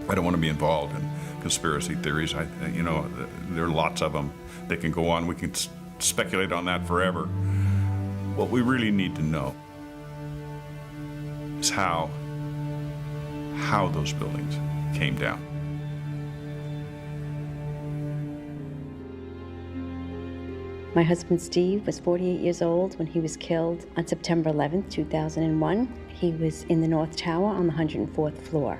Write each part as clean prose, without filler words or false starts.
I don't want to be involved in conspiracy theories. You know, there are lots of them. They can go on. We can speculate on that forever. What we really need to know is how those buildings came down. My husband Steve was 48 years old when he was killed on September 11th, 2001. He was in the North Tower on the 104th floor.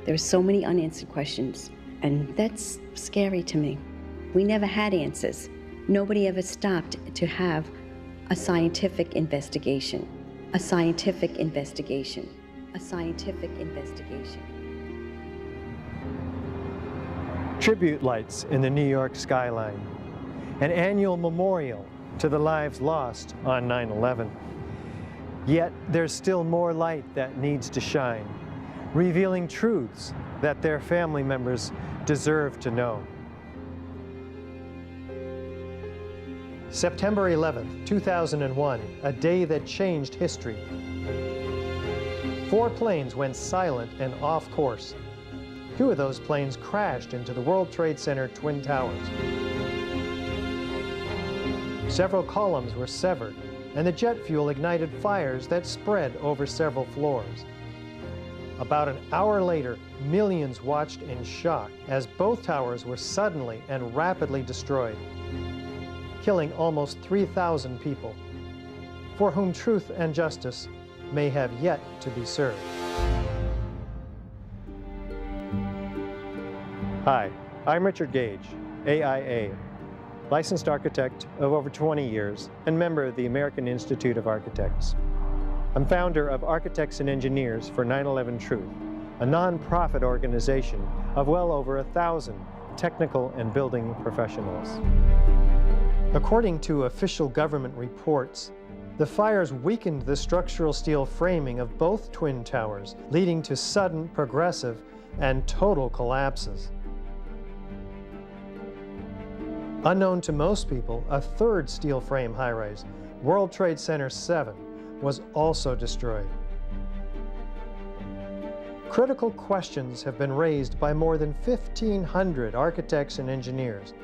There are so many unanswered questions, and that's scary to me. We never had answers. Nobody ever stopped to have a scientific investigation. A scientific investigation. A scientific investigation. Tribute lights in the New York skyline. An annual memorial to the lives lost on 9/11. Yet there's still more light that needs to shine, revealing truths that their family members deserve to know. September 11th, 2001, a day that changed history. 4 planes went silent and off course. 2 of those planes crashed into the World Trade Center Twin Towers. Several columns were severed, and the jet fuel ignited fires that spread over several floors. About an hour later, millions watched in shock as both towers were suddenly and rapidly destroyed, killing almost 3,000 people, for whom truth and justice may have yet to be served. Hi, I'm Richard Gage, AIA, licensed architect of over 20 years and member of the American Institute of Architects. I'm founder of Architects and Engineers for 9/11 Truth, a nonprofit organization of well over 1,000 technical and building professionals. According to official government reports, the fires weakened the structural steel framing of both twin towers, leading to sudden, progressive, and total collapses. Unknown to most people, a third steel frame high-rise, World Trade Center 7, was also destroyed. Critical questions have been raised by more than 1,500 architects and engineers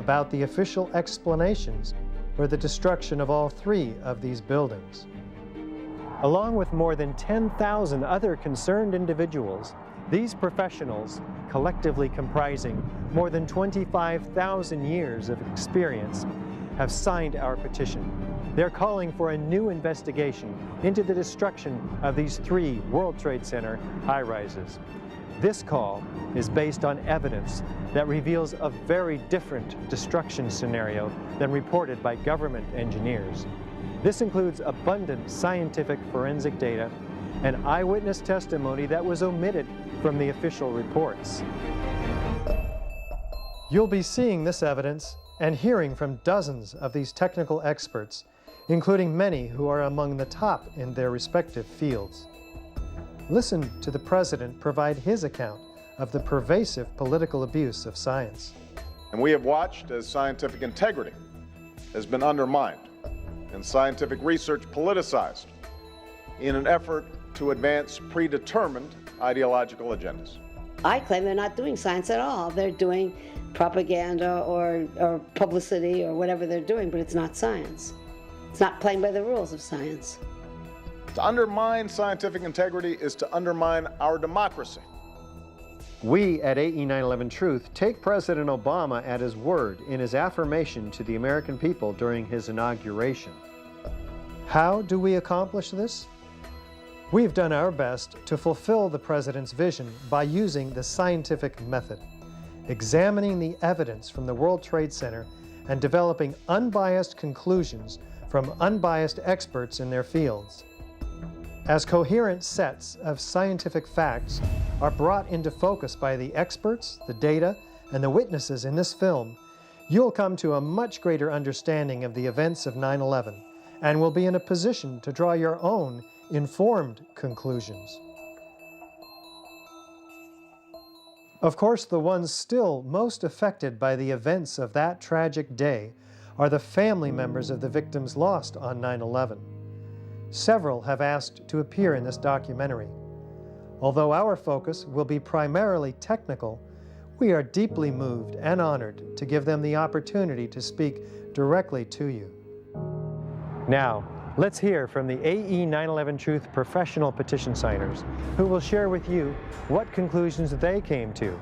about the official explanations for the destruction of all 3 of these buildings. Along with more than 10,000 other concerned individuals, these professionals, collectively comprising more than 25,000 years of experience, have signed our petition. They're calling for a new investigation into the destruction of these 3 World Trade Center high-rises. This call is based on evidence that reveals a very different destruction scenario than reported by government engineers. This includes abundant scientific forensic data and eyewitness testimony that was omitted from the official reports. You'll be seeing this evidence and hearing from dozens of these technical experts, including many who are among the top in their respective fields. Listen to the President provide his account of the pervasive political abuse of science. And we have watched as scientific integrity has been undermined and scientific research politicized in an effort to advance predetermined ideological agendas. I claim they're not doing science at all. They're doing propaganda or publicity or whatever they're doing, but it's not science. It's not playing by the rules of science. To undermine scientific integrity is to undermine our democracy. We at AE 9/11 Truth take President Obama at his word in his affirmation to the American people during his inauguration. How do we accomplish this? We've done our best to fulfill the President's vision by using the scientific method, examining the evidence from the World Trade Center and developing unbiased conclusions from unbiased experts in their fields. As coherent sets of scientific facts are brought into focus by the experts, the data, and the witnesses in this film, you'll come to a much greater understanding of the events of 9/11 and will be in a position to draw your own informed conclusions. Of course, the ones still most affected by the events of that tragic day are the family members of the victims lost on 9/11. Several have asked to appear in this documentary. Although our focus will be primarily technical, we are deeply moved and honored to give them the opportunity to speak directly to you. Now, let's hear from the AE 9/11 Truth professional petition signers, who will share with you what conclusions they came to.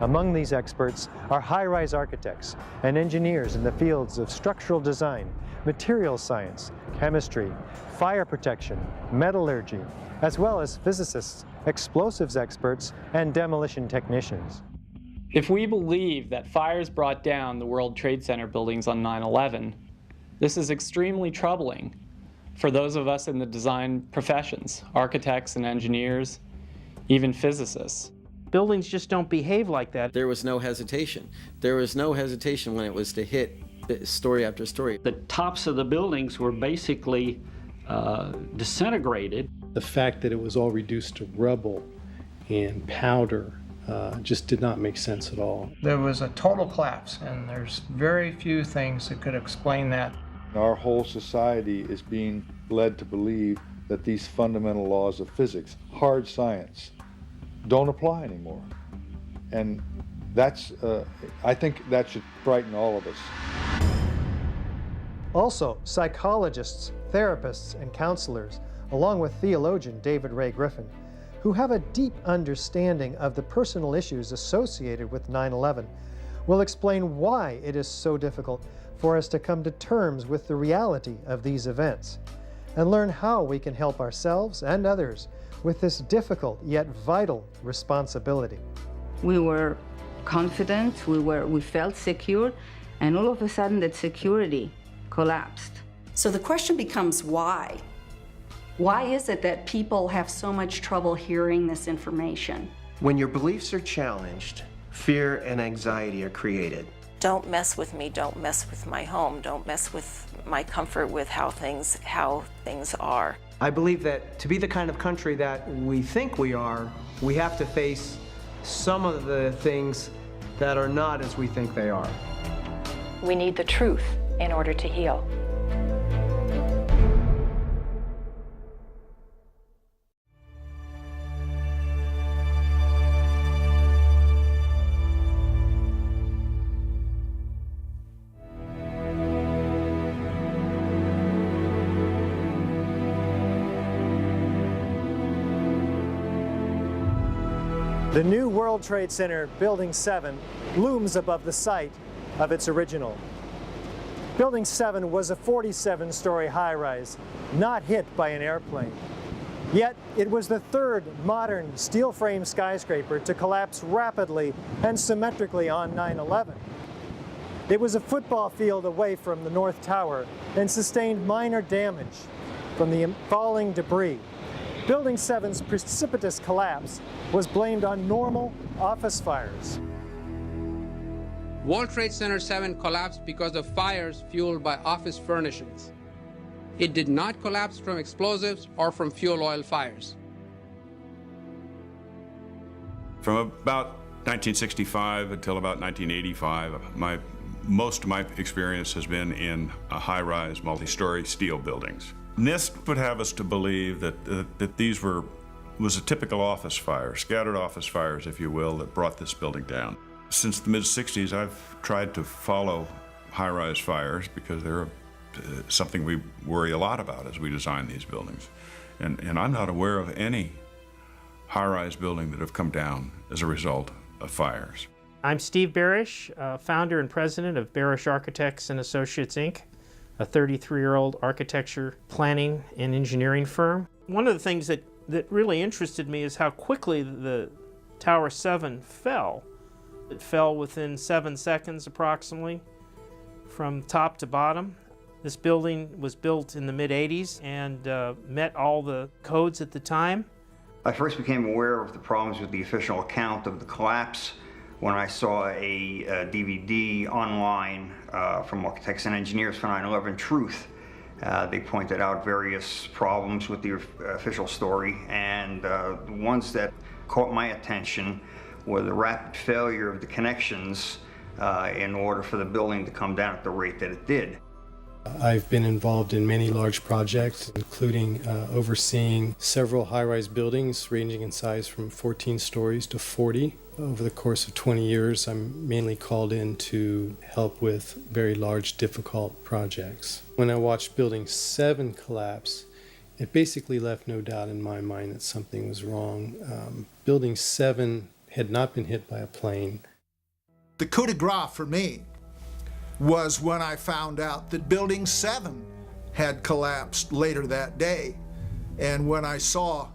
Among these experts are high-rise architects and engineers in the fields of structural design, materials science, chemistry, fire protection, metallurgy, as well as physicists, explosives experts, and demolition technicians. If we believe that fires brought down the World Trade Center buildings on 9/11, this is extremely troubling for those of us in the design professions, architects and engineers, even physicists. Buildings just don't behave like that. There was no hesitation. There was no hesitation when it was to hit story after story. The tops of the buildings were basically disintegrated. The fact that it was all reduced to rubble and powder just did not make sense at all. There was a total collapse, and there's very few things that could explain that. Our whole society is being led to believe that these fundamental laws of physics, hard science, don't apply anymore. And that's, I think that should frighten all of us. Also, psychologists, therapists, and counselors, along with theologian David Ray Griffin, who have a deep understanding of the personal issues associated with 9/11, will explain why it is so difficult for us to come to terms with the reality of these events, and learn how we can help ourselves and others with this difficult yet vital responsibility. We were confident, we felt secure, and all of a sudden that security collapsed. So the question becomes why? Why is it that people have so much trouble hearing this information? When your beliefs are challenged, fear and anxiety are created. Don't mess with me, don't mess with my home, don't mess with my comfort with how things are. I believe that to be the kind of country that we think we are, we have to face some of the things that are not as we think they are. We need the truth in order to heal. The new World Trade Center, Building 7, looms above the site of its original. Building 7 was a 47-story high-rise, not hit by an airplane. Yet, it was the third modern steel-frame skyscraper to collapse rapidly and symmetrically on 9/11. It was a football field away from the North Tower and sustained minor damage from the falling debris. Building 7's precipitous collapse was blamed on normal office fires. World Trade Center 7 collapsed because of fires fueled by office furnishings. It did not collapse from explosives or from fuel oil fires. From about 1965 until about 1985, most of my experience has been in high-rise, multi-story steel buildings. NIST would have us to believe that these was a typical office fire, scattered office fires, if you will, that brought this building down. Since the mid-60s, I've tried to follow high-rise fires because they're something we worry a lot about as we design these buildings. And I'm not aware of any high-rise building that have come down as a result of fires. I'm Steve Barish, founder and president of Barish Architects and Associates, Inc., a 33-year-old architecture planning and engineering firm. One of the things that really interested me is how quickly the Tower 7 fell. It fell within 7 seconds approximately from top to bottom. This building was built in the mid-80s and met all the codes at the time. I first became aware of the problems with the official account of the collapse when I saw a DVD online from Architects and Engineers for 9/11 Truth. They pointed out various problems with the official story, and the ones that caught my attention were the rapid failure of the connections in order for the building to come down at the rate that it did. I've been involved in many large projects, including overseeing several high-rise buildings ranging in size from 14 stories to 40. Over the course of 20 years, I'm mainly called in to help with very large, difficult projects. When I watched Building 7 collapse, it basically left no doubt in my mind that something was wrong. Building 7 had not been hit by a plane. The coup de grace for me was when I found out that Building 7 had collapsed later that day, and when I saw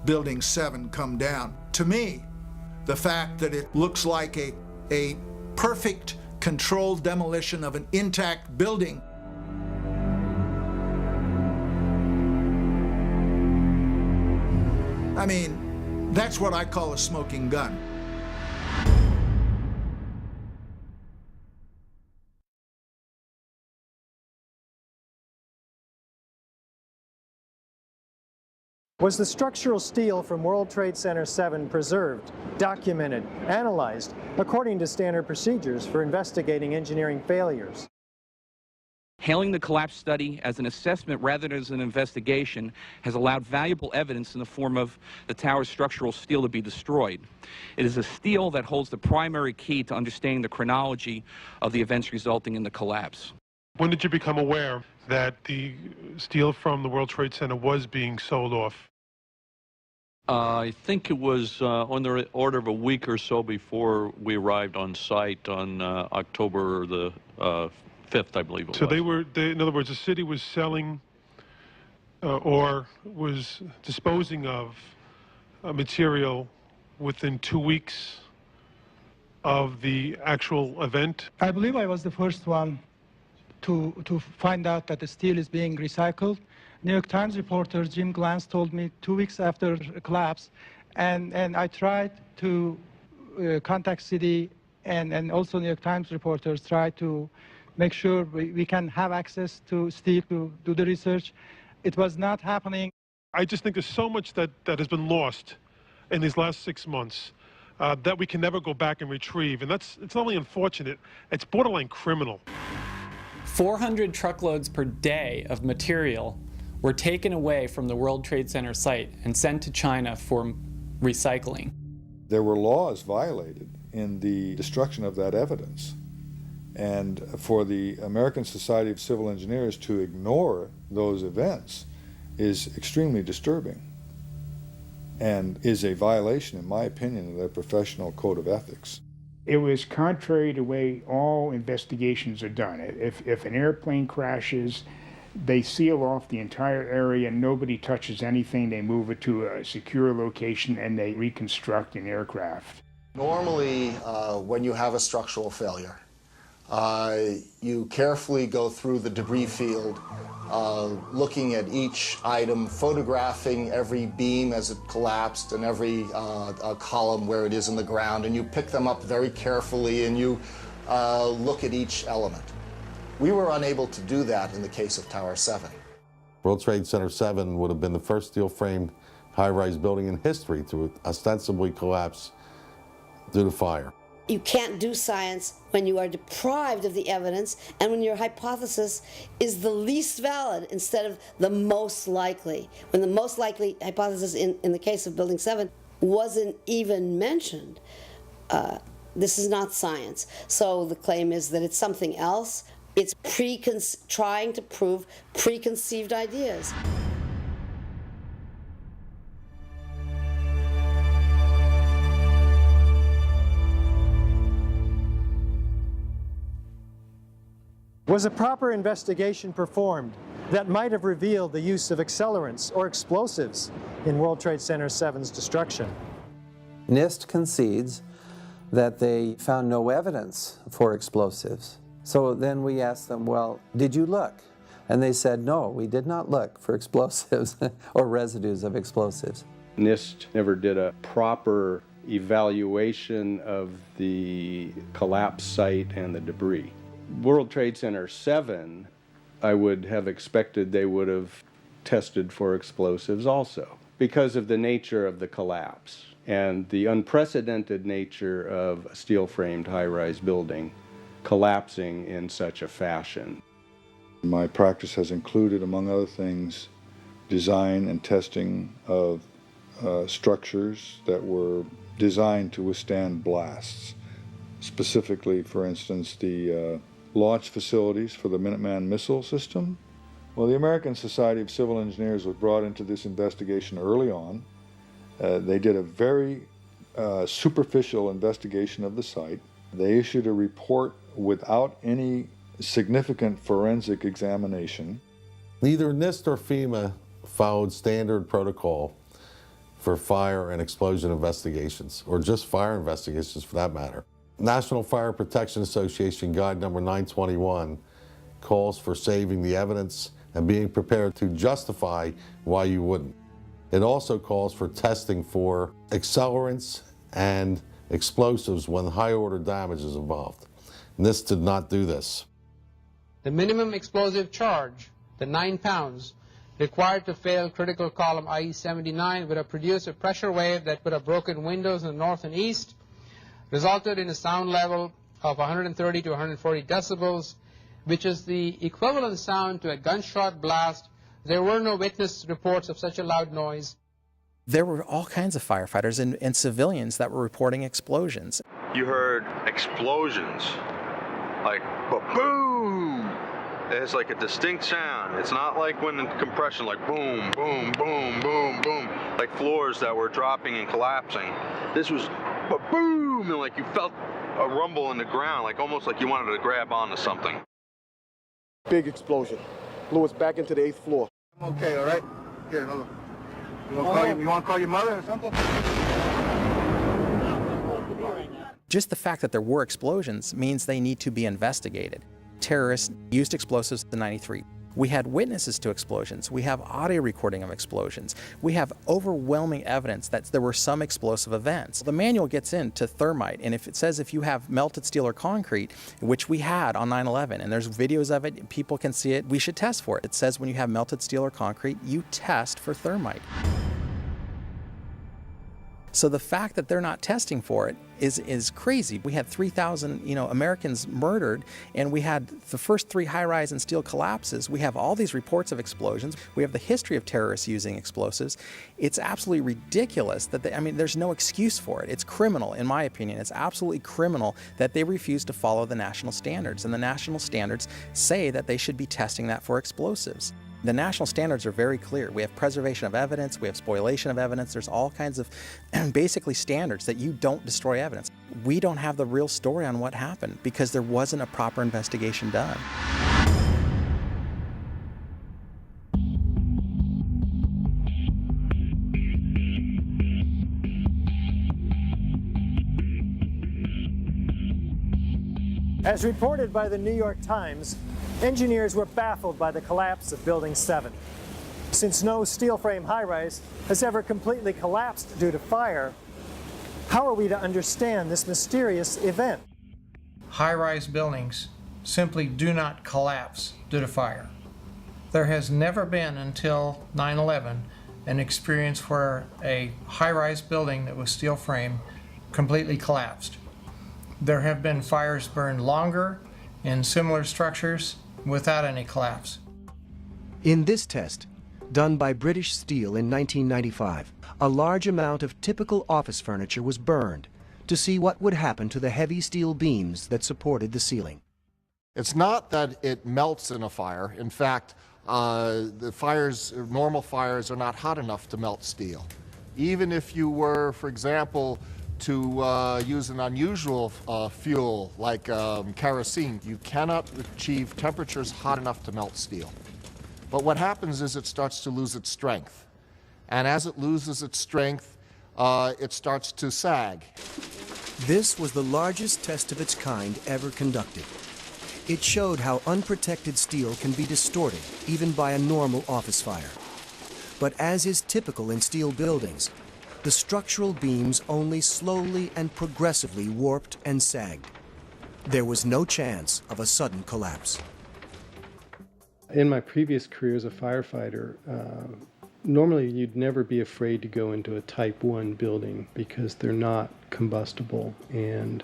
Building 7 come down. To me, the fact that it looks like a perfect controlled demolition of an intact building I mean, that's what I call a smoking gun. Was the structural steel from World Trade Center 7 preserved, documented, analyzed according to standard procedures for investigating engineering failures? Hailing the collapse study as an assessment rather than as an investigation has allowed valuable evidence in the form of the tower's structural steel to be destroyed. It is a steel that holds the primary key to understanding the chronology of the events resulting in the collapse. When did you become aware that the steel from the World Trade Center was being sold off? I think it was on the order of a week or so before we arrived on site on October the 5th, I believe it was. So in other words, the city was selling or was disposing of material within 2 weeks of the actual event? I believe I was the first one to find out that the steel is being recycled. New York Times reporter Jim Glantz told me 2 weeks after the collapse, and I tried to contact city, and also New York Times reporters tried to make sure we can have access to steel to do the research. It was not happening. I just think there's so much that has been lost in these last 6 months that we can never go back and retrieve, and it's not only unfortunate, it's borderline criminal. 400 truckloads per day of material were taken away from the World Trade Center site and sent to China for recycling. There were laws violated in the destruction of that evidence. And for the American Society of Civil Engineers to ignore those events is extremely disturbing and is a violation, in my opinion, of their professional code of ethics. It was contrary to the way all investigations are done. If an airplane crashes, they seal off the entire area, nobody touches anything, they move it to a secure location, and they reconstruct an aircraft. Normally, when you have a structural failure, you carefully go through the debris field, looking at each item, photographing every beam as it collapsed and every column where it is in the ground, and you pick them up very carefully and you look at each element. We were unable to do that in the case of Tower 7. World Trade Center 7 would have been the first steel-framed high-rise building in history to ostensibly collapse due to fire. You can't do science when you are deprived of the evidence and when your hypothesis is the least valid instead of the most likely. When the most likely hypothesis in the case of Building 7 wasn't even mentioned, this is not science. So the claim is that it's something else. It's trying to prove preconceived ideas. Was a proper investigation performed that might have revealed the use of accelerants or explosives in World Trade Center 7's destruction? NIST concedes that they found no evidence for explosives. So then we asked them, well, did you look? And they said, no, we did not look for explosives or residues of explosives. NIST never did a proper evaluation of the collapse site and the debris. World Trade Center 7, I would have expected they would have tested for explosives also because of the nature of the collapse and the unprecedented nature of a steel-framed high-rise building collapsing in such a fashion. My practice has included, among other things, design and testing of structures that were designed to withstand blasts. Specifically, for instance, the launch facilities for the Minuteman missile system. Well, the American Society of Civil Engineers was brought into this investigation early on. They did a very superficial investigation of the site. They issued a report without any significant forensic examination. Neither NIST or FEMA followed standard protocol for fire and explosion investigations, or just fire investigations for that matter. National Fire Protection Association Guide number 921 calls for saving the evidence and being prepared to justify why you wouldn't. It also calls for testing for accelerants and explosives when high-order damage is involved. NIST did not do this. The minimum explosive charge, the 9 pounds, required to fail critical column IE-79 would have produced a pressure wave that would have broken windows in the north and east, resulted in a sound level of 130 to 140 decibels, which is the equivalent sound to a gunshot blast. There were no witness reports of such a loud noise. There were all kinds of firefighters and civilians that were reporting explosions. You heard explosions, like boom. It's like a distinct sound. It's not like when in compression, like boom, boom, boom, boom, boom, like floors that were dropping and collapsing. This was boom, and like you felt a rumble in the ground, like almost like you wanted to grab onto something. Big explosion. Blew us back into the 8th floor. I'm okay, all right? Here, hold on. You want to call your mother or something? Just the fact that there were explosions means they need to be investigated. Terrorists used explosives in '93. We had witnesses to explosions. We have audio recording of explosions. We have overwhelming evidence that there were some explosive events. The manual gets into thermite, and if it says if you have melted steel or concrete, which we had on 9/11, and there's videos of it, people can see it, we should test for it. It says when you have melted steel or concrete, you test for thermite. So the fact that they're not testing for it is crazy. We had 3,000 Americans murdered, and we had the first 3 high-rise and steel collapses. We have all these reports of explosions. We have the history of terrorists using explosives. It's absolutely ridiculous that there's no excuse for it. It's criminal, in my opinion. It's absolutely criminal that they refuse to follow the national standards, and the national standards say that they should be testing that for explosives. The national standards are very clear. We have preservation of evidence, we have spoliation of evidence. There's all kinds of basically standards that you don't destroy evidence. We don't have the real story on what happened because there wasn't a proper investigation done. As reported by the New York Times, engineers were baffled by the collapse of Building 7. Since no steel frame high-rise has ever completely collapsed due to fire, how are we to understand this mysterious event? High-rise buildings simply do not collapse due to fire. There has never been until 9/11 an experience where a high-rise building that was steel frame completely collapsed. There have been fires burned longer in similar structures without any collapse. In this test, done by British Steel in 1995, a large amount of typical office furniture was burned to see what would happen to the heavy steel beams that supported the ceiling. It's not that it melts in a fire. In fact, normal fires are not hot enough to melt steel. Even if you were, for example, to use an unusual fuel like kerosene, you cannot achieve temperatures hot enough to melt steel. But what happens is it starts to lose its strength. And as it loses its strength, it starts to sag. This was the largest test of its kind ever conducted. It showed how unprotected steel can be distorted even by a normal office fire. But as is typical in steel buildings, the structural beams only slowly and progressively warped and sagged. There was no chance of a sudden collapse. In my previous career as a firefighter, normally you'd never be afraid to go into a Type 1 building because they're not combustible, and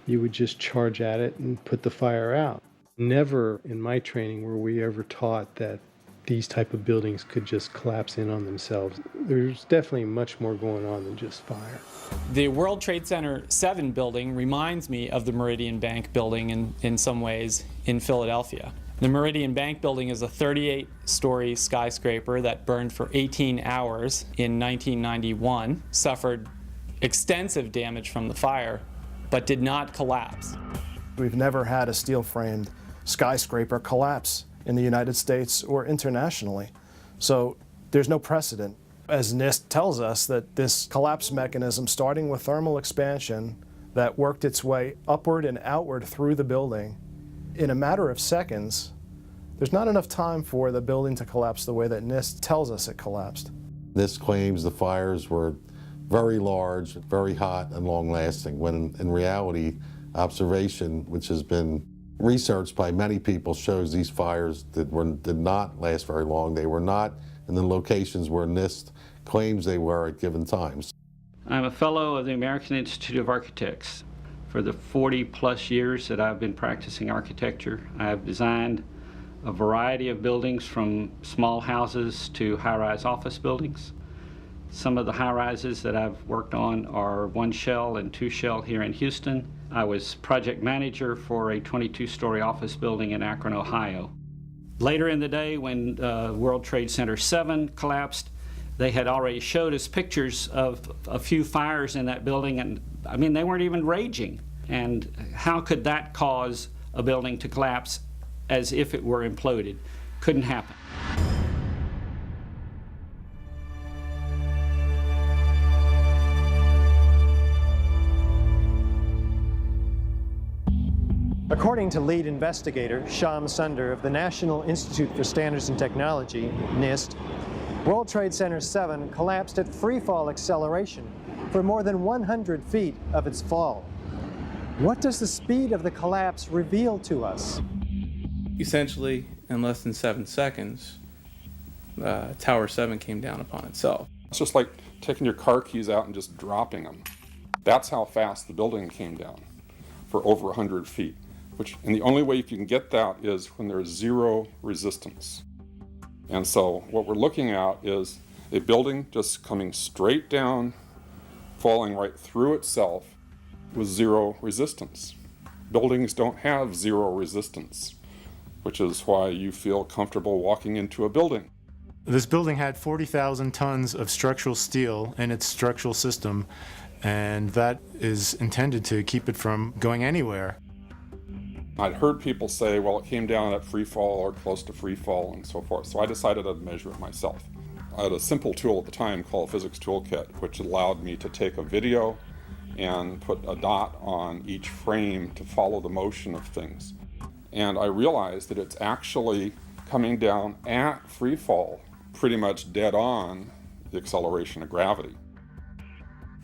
you would just charge at it and put the fire out. Never in my training were we ever taught that these type of buildings could just collapse in on themselves. There's definitely much more going on than just fire. The World Trade Center 7 building reminds me of the Meridian Bank building in some ways in Philadelphia. The Meridian Bank building is a 38-story skyscraper that burned for 18 hours in 1991, suffered extensive damage from the fire, but did not collapse. We've never had a steel-framed skyscraper collapse in the United States or internationally. So there's no precedent. As NIST tells us that this collapse mechanism, starting with thermal expansion, that worked its way upward and outward through the building, in a matter of seconds, there's not enough time for the building to collapse the way that NIST tells us it collapsed. NIST claims the fires were very large, very hot, and long-lasting, when in reality, observation, which has been researched by many people, shows these fires did not last very long. They were not in the locations where NIST claims they were at given times. I'm a fellow of the American Institute of Architects. For the 40-plus years that I've been practicing architecture, I have designed a variety of buildings from small houses to high-rise office buildings. Some of the high-rises that I've worked on are 1 shell and 2 shell here in Houston. I was project manager for a 22-story office building in Akron, Ohio. Later in the day, when World Trade Center 7 collapsed, they had already showed us pictures of a few fires in that building, and I mean, they weren't even raging. And how could that cause a building to collapse as if it were imploded? Couldn't happen. According to lead investigator Shyam Sunder of the National Institute for Standards and Technology, NIST, World Trade Center 7 collapsed at freefall acceleration for more than 100 feet of its fall. What does the speed of the collapse reveal to us? Essentially, in less than 7 seconds, Tower 7 came down upon itself. It's just like taking your car keys out and just dropping them. That's how fast the building came down, for over 100 feet. And the only way you can get that is when there's zero resistance. And so what we're looking at is a building just coming straight down, falling right through itself with zero resistance. Buildings don't have zero resistance, which is why you feel comfortable walking into a building. This building had 40,000 tons of structural steel in its structural system, and that is intended to keep it from going anywhere. I'd heard people say, well, it came down at free fall or close to free fall and so forth, so I decided I'd measure it myself. I had a simple tool at the time called Physics Toolkit, which allowed me to take a video and put a dot on each frame to follow the motion of things. And I realized that it's actually coming down at free fall, pretty much dead on the acceleration of gravity.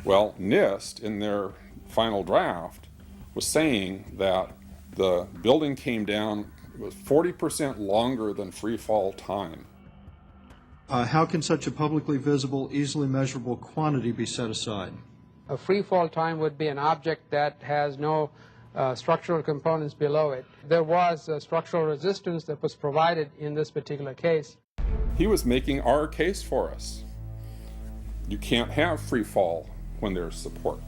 Well, NIST, in their final draft, was saying that the building came down with 40% longer than free fall time. How can such a publicly visible, easily measurable quantity be set aside? A free fall time would be an object that has no structural components below it. There was structural resistance that was provided in this particular case. He was making our case for us. You can't have free fall when there's support.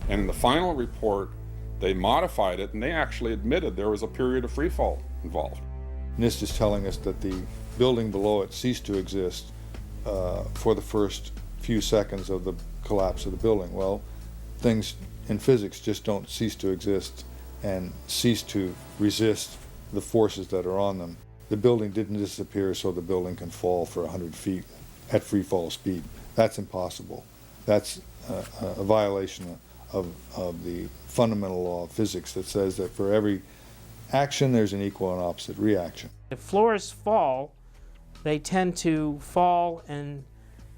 And in the final report, they modified it, and they actually admitted there was a period of free fall involved. NIST is telling us that the building below it ceased to exist for the first few seconds of the collapse of the building. Well, things in physics just don't cease to exist and cease to resist the forces that are on them. The building didn't disappear so the building can fall for 100 feet at free fall speed. That's impossible. That's a violation of the fundamental law of physics that says that for every action there's an equal and opposite reaction. If floors fall, they tend to fall and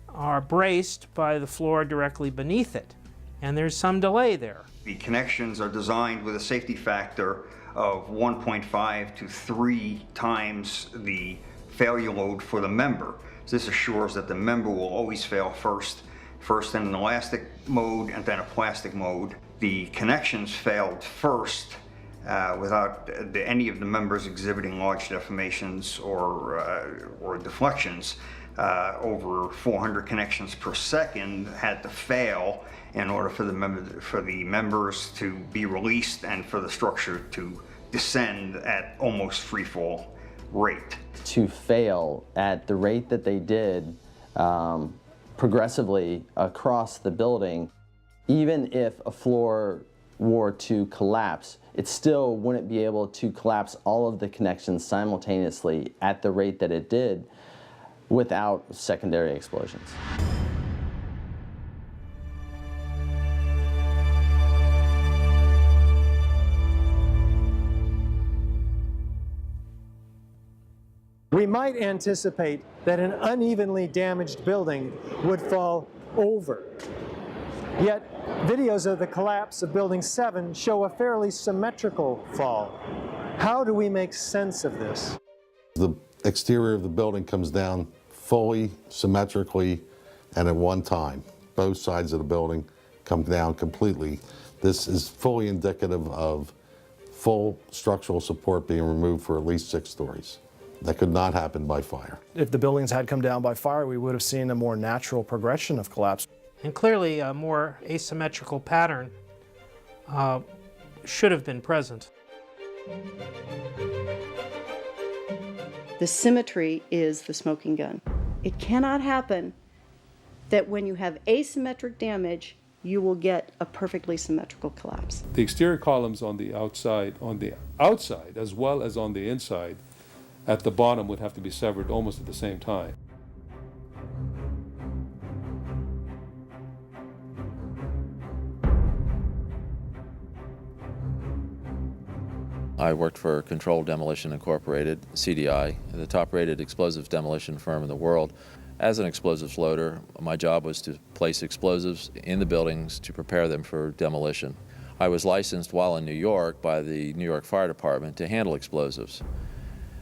are braced by the floor directly beneath it, and there's some delay there. The connections are designed with a safety factor of 1.5 to 3 times the failure load for the member. So this assures that the member will always fail first in an elastic mode and then a plastic mode. The connections failed first without any of the members exhibiting large deformations or deflections. Over 400 connections per second had to fail in order for the members to be released and for the structure to descend at almost free fall rate. To fail at the rate that they did progressively across the building, even if a floor were to collapse, it still wouldn't be able to collapse all of the connections simultaneously at the rate that it did without secondary explosions. We might anticipate that an unevenly damaged building would fall over. Yet, videos of the collapse of Building 7 show a fairly symmetrical fall. How do we make sense of this? The exterior of the building comes down fully, symmetrically, and at one time. Both sides of the building come down completely. This is fully indicative of full structural support being removed for at least 6 stories. That could not happen by fire. If the buildings had come down by fire, we would have seen a more natural progression of collapse. And clearly a more asymmetrical pattern should have been present. The symmetry is the smoking gun. It cannot happen that when you have asymmetric damage, you will get a perfectly symmetrical collapse. The exterior columns on the outside as well as on the inside at the bottom would have to be severed almost at the same time. I worked for Controlled Demolition Incorporated, CDI, the top-rated explosives demolition firm in the world. As an explosives loader, my job was to place explosives in the buildings to prepare them for demolition. I was licensed while in New York by the New York Fire Department to handle explosives.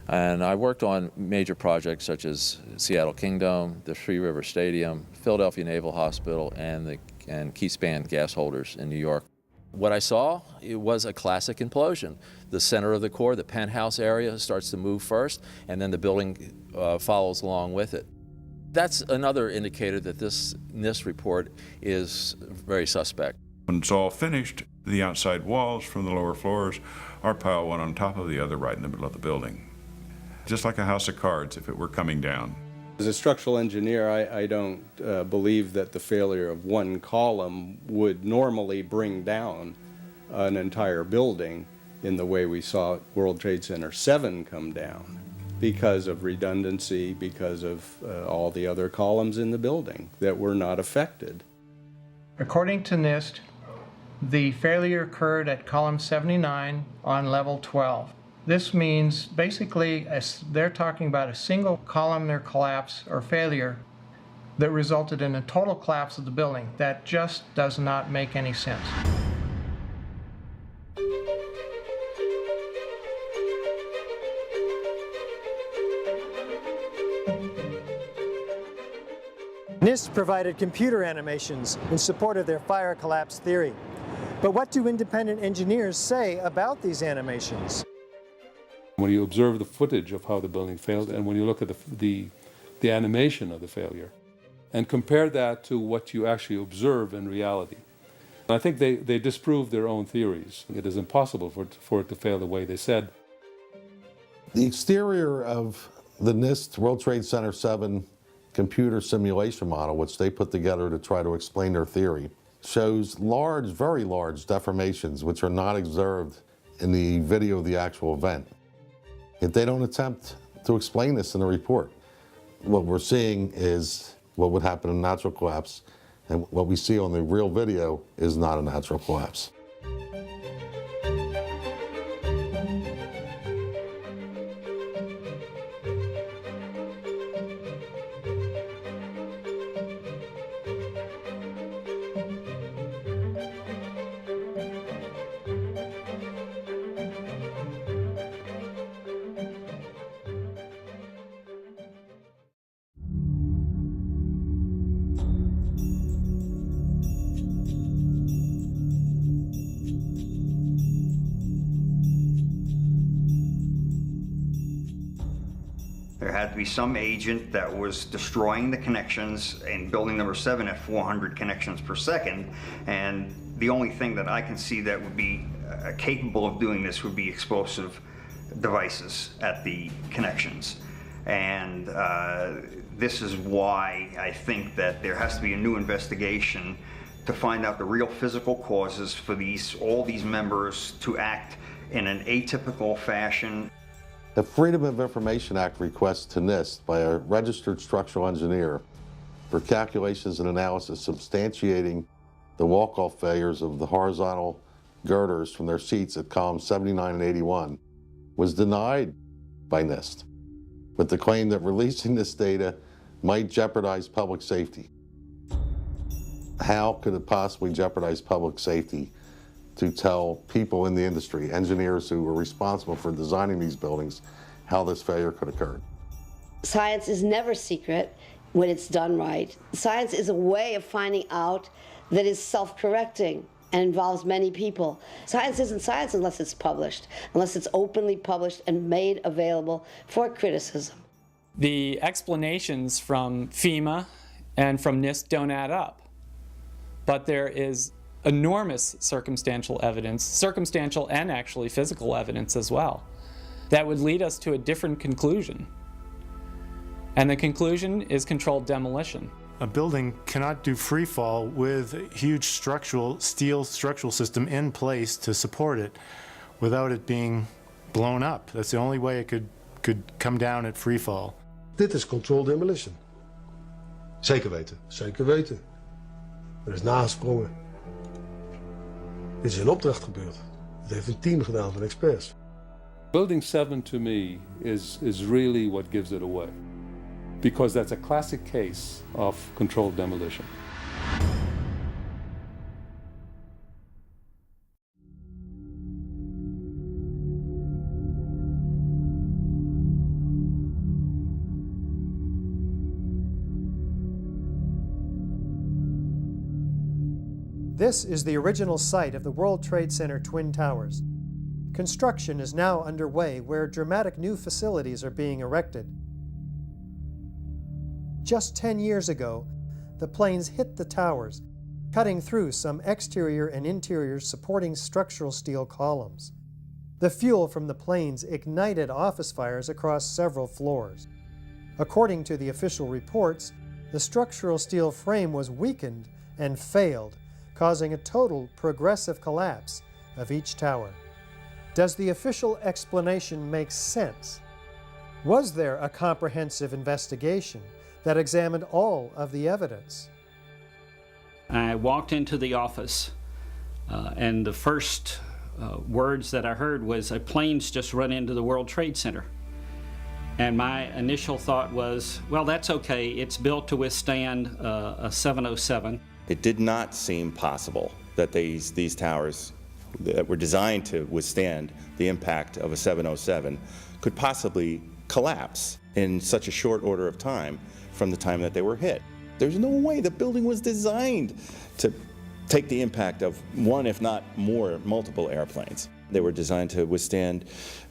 And I worked on major projects such as Seattle Kingdom, the Three River Stadium, Philadelphia Naval Hospital, and Key Span gas holders in New York. What I saw, it was a classic implosion. The center of the core, the penthouse area, starts to move first, and then the building follows along with it. That's another indicator that this NIST report is very suspect. When it's all finished, the outside walls from the lower floors are piled one on top of the other right in the middle of the building. Just like a house of cards if it were coming down. As a structural engineer, I don't believe that the failure of one column would normally bring down an entire building in the way we saw World Trade Center 7 come down, because of redundancy, because of all the other columns in the building that were not affected. According to NIST, the failure occurred at column 79 on level 12. This means basically they're talking about a single columnar collapse or failure that resulted in a total collapse of the building. That just does not make any sense. NIST provided computer animations in support of their fire collapse theory. But what do independent engineers say about these animations? When you observe the footage of how the building failed, and when you look at the animation of the failure, and compare that to what you actually observe in reality, I think they disprove their own theories. It is impossible for it to fail the way they said. The exterior of the NIST World Trade Center 7 computer simulation model, which they put together to try to explain their theory, shows large, very large deformations which are not observed in the video of the actual event. Yet they don't attempt to explain this in the report. What we're seeing is what would happen in a natural collapse, and what we see on the real video is not a natural collapse. had to be some agent that was destroying the connections in building number 7 at 400 connections per second, and the only thing that I can see that would be capable of doing this would be explosive devices at the connections. And this is why I think that there has to be a new investigation to find out the real physical causes for all these members to act in an atypical fashion. The Freedom of Information Act request to NIST by a registered structural engineer for calculations and analysis substantiating the walk-off failures of the horizontal girders from their seats at columns 79 and 81 was denied by NIST, with the claim that releasing this data might jeopardize public safety. How could it possibly jeopardize public safety to tell people in the industry, engineers who were responsible for designing these buildings, how this failure could occur? Science is never secret when it's done right. Science is a way of finding out that is self-correcting and involves many people. Science isn't science unless it's published, unless it's openly published and made available for criticism. The explanations from FEMA and from NIST don't add up. But there is enormous circumstantial evidence, circumstantial and actually physical evidence as well, that would lead us to a different conclusion. And the conclusion is controlled demolition. A building cannot do free fall with a huge steel structural system in place to support it without it being blown up. That's the only way it could come down at free fall. Dit is controlled demolition. Zeker weten. Zeker weten. Er is nagesprongen. Dit is in opdracht gebeurd. Het heeft een team gedaan van experts. Building 7 to me is really what gives it away, because that's a classic case of controlled demolition. This is the original site of the World Trade Center Twin Towers. Construction is now underway where dramatic new facilities are being erected. Just 10 years ago, the planes hit the towers, cutting through some exterior and interior supporting structural steel columns. The fuel from the planes ignited office fires across several floors. According to the official reports, the structural steel frame was weakened and failed, causing a total progressive collapse of each tower. Does the official explanation make sense? Was there a comprehensive investigation that examined all of the evidence? I walked into the office and the first words that I heard was, "A plane's just run into the World Trade Center." And my initial thought was, well, that's okay. It's built to withstand a 707. It did not seem possible that these towers that were designed to withstand the impact of a 707 could possibly collapse in such a short order of time from the time that they were hit. There's no way the building was designed to take the impact of one, if not more, multiple airplanes. They were designed to withstand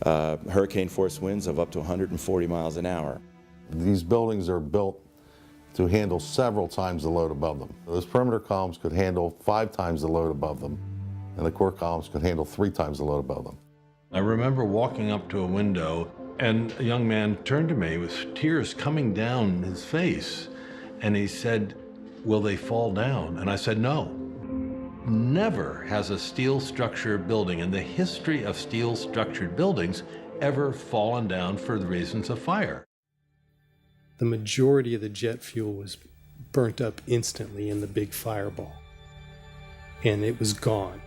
hurricane force winds of up to 140 miles an hour. These buildings are built to handle several times the load above them. Those perimeter columns could handle 5 times the load above them, and the core columns could handle 3 times the load above them. I remember walking up to a window, and a young man turned to me with tears coming down his face, and he said, "Will they fall down?" And I said, "No." Never has a steel structure building in the history of steel structured buildings ever fallen down for the reasons of fire. The majority of the jet fuel was burnt up instantly in the big fireball, and it was gone.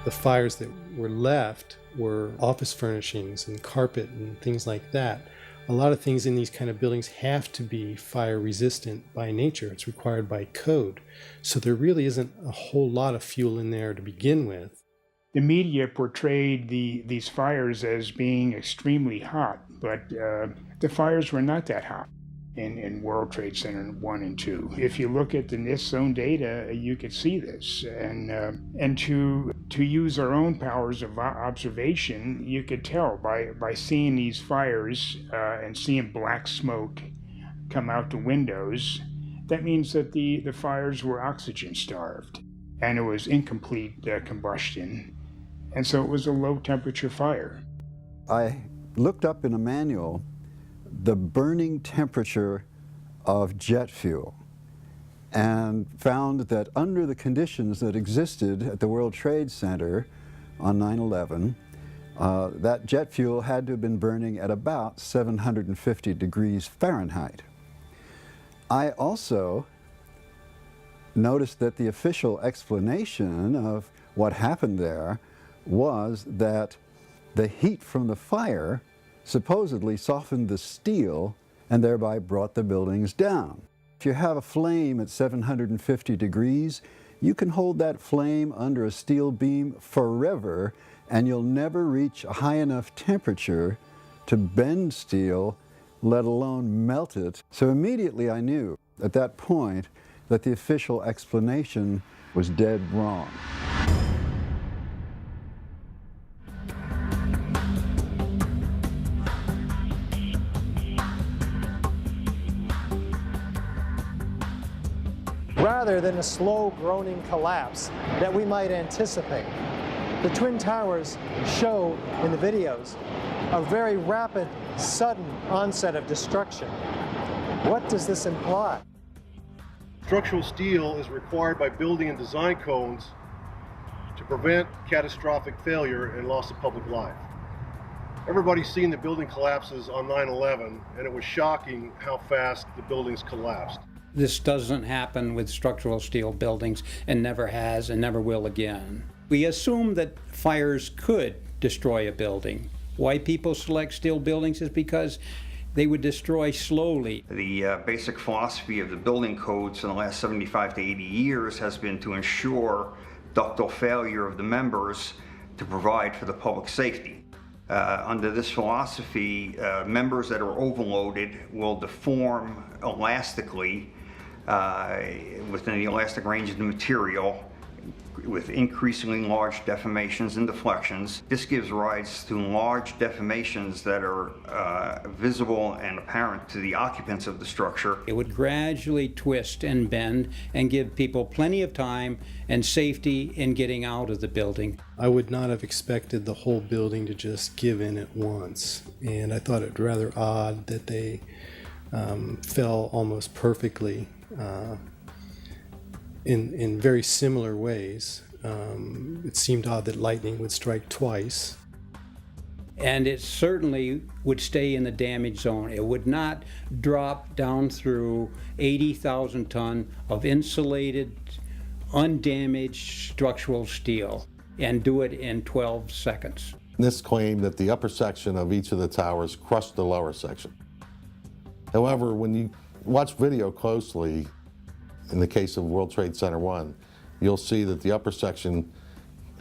The fires that were left were office furnishings and carpet and things like that. A lot of things in these kind of buildings have to be fire resistant by nature. It's required by code. So there really isn't a whole lot of fuel in there to begin with. The media portrayed these fires as being extremely hot, but the fires were not that hot. in World Trade Center 1 and 2. If you look at the NIST zone data, you could see this. And to use our own powers of observation, you could tell by seeing these fires and seeing black smoke come out the windows. That means that the fires were oxygen starved, and it was incomplete combustion, and so it was a low temperature fire. I looked up in a manual the burning temperature of jet fuel and found that under the conditions that existed at the World Trade Center on 9/11, that jet fuel had to have been burning at about 750 degrees Fahrenheit. I also noticed that the official explanation of what happened there was that the heat from the fire supposedly softened the steel and thereby brought the buildings down. If you have a flame at 750 degrees, you can hold that flame under a steel beam forever, and you'll never reach a high enough temperature to bend steel, let alone melt it. So immediately I knew at that point that the official explanation was dead wrong. Rather than a slow groaning collapse that we might anticipate, the Twin Towers show in the videos a very rapid, sudden onset of destruction. What does this imply? Structural steel is required by building and design codes to prevent catastrophic failure and loss of public life. Everybody's seen the building collapses on 9/11, and it was shocking how fast the buildings collapsed. This doesn't happen with structural steel buildings, and never has and never will again. We assume that fires could destroy a building. Why people select steel buildings is because they would destroy slowly. The basic philosophy of the building codes in the last 75 to 80 years has been to ensure ductile failure of the members to provide for the public safety. Under this philosophy, members that are overloaded will deform elastically within the elastic range of the material with increasingly large deformations and deflections. This gives rise to large deformations that are visible and apparent to the occupants of the structure. It would gradually twist and bend and give people plenty of time and safety in getting out of the building. I would not have expected the whole building to just give in at once, and I thought it rather odd that they fell almost perfectly in very similar ways. It seemed odd that lightning would strike twice. And it certainly would stay in the damage zone. It would not drop down through 80,000 ton of insulated, undamaged structural steel and do it in 12 seconds. This claimed that the upper section of each of the towers crushed the lower section. However, when you watch video closely, in the case of World Trade Center 1, you'll see that the upper section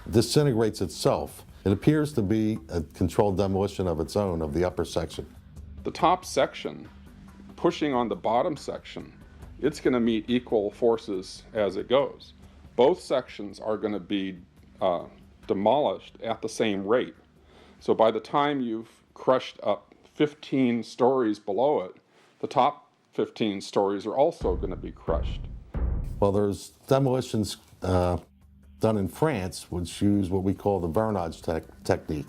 disintegrates itself. It appears to be a controlled demolition of its own of the upper section. The top section, pushing on the bottom section, it's going to meet equal forces as it goes. Both sections are going to be demolished at the same rate. So by the time you've crushed up 15 stories below it, the top 15 stories are also going to be crushed. Well, there's demolitions done in France, which use what we call the burnage technique,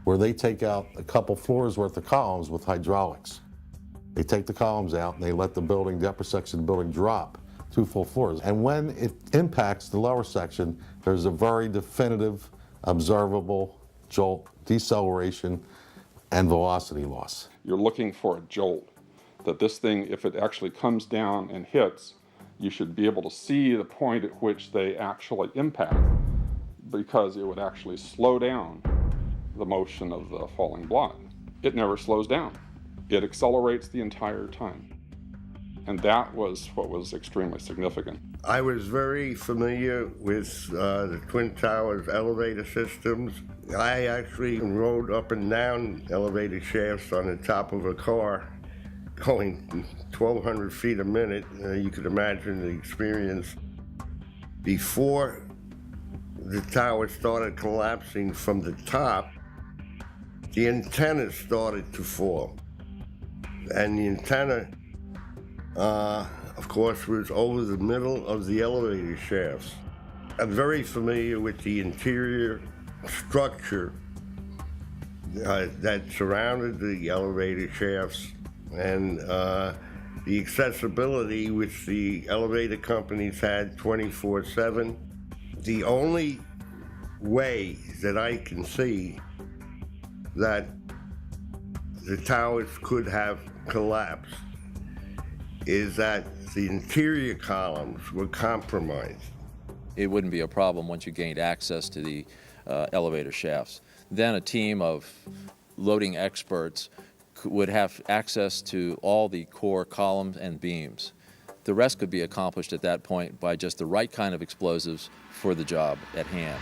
where they take out a couple floors worth of columns with hydraulics. They take the columns out and they let the building, the upper section of the building, drop 2 full floors. And when it impacts the lower section, there's a very definitive, observable jolt, deceleration, and velocity loss. You're looking for a jolt, that this thing, if it actually comes down and hits, you should be able to see the point at which they actually impact, because it would actually slow down the motion of the falling block. It never slows down. It accelerates the entire time. And that was what was extremely significant. I was very familiar with the Twin Towers elevator systems. I actually rode up and down elevator shafts on the top of a car going 1,200 feet a minute. You could imagine the experience before the tower started collapsing from the top. The antenna started to fall. And the antenna, of course, was over the middle of the elevator shafts. I'm very familiar with the interior structure that surrounded the elevator shafts and the accessibility which the elevator companies had 24/7. The only way that I can see that the towers could have collapsed is that the interior columns were compromised. It wouldn't be a problem once you gained access to the elevator shafts. Then a team of loading experts would have access to all the core columns and beams. The rest could be accomplished at that point by just the right kind of explosives for the job at hand.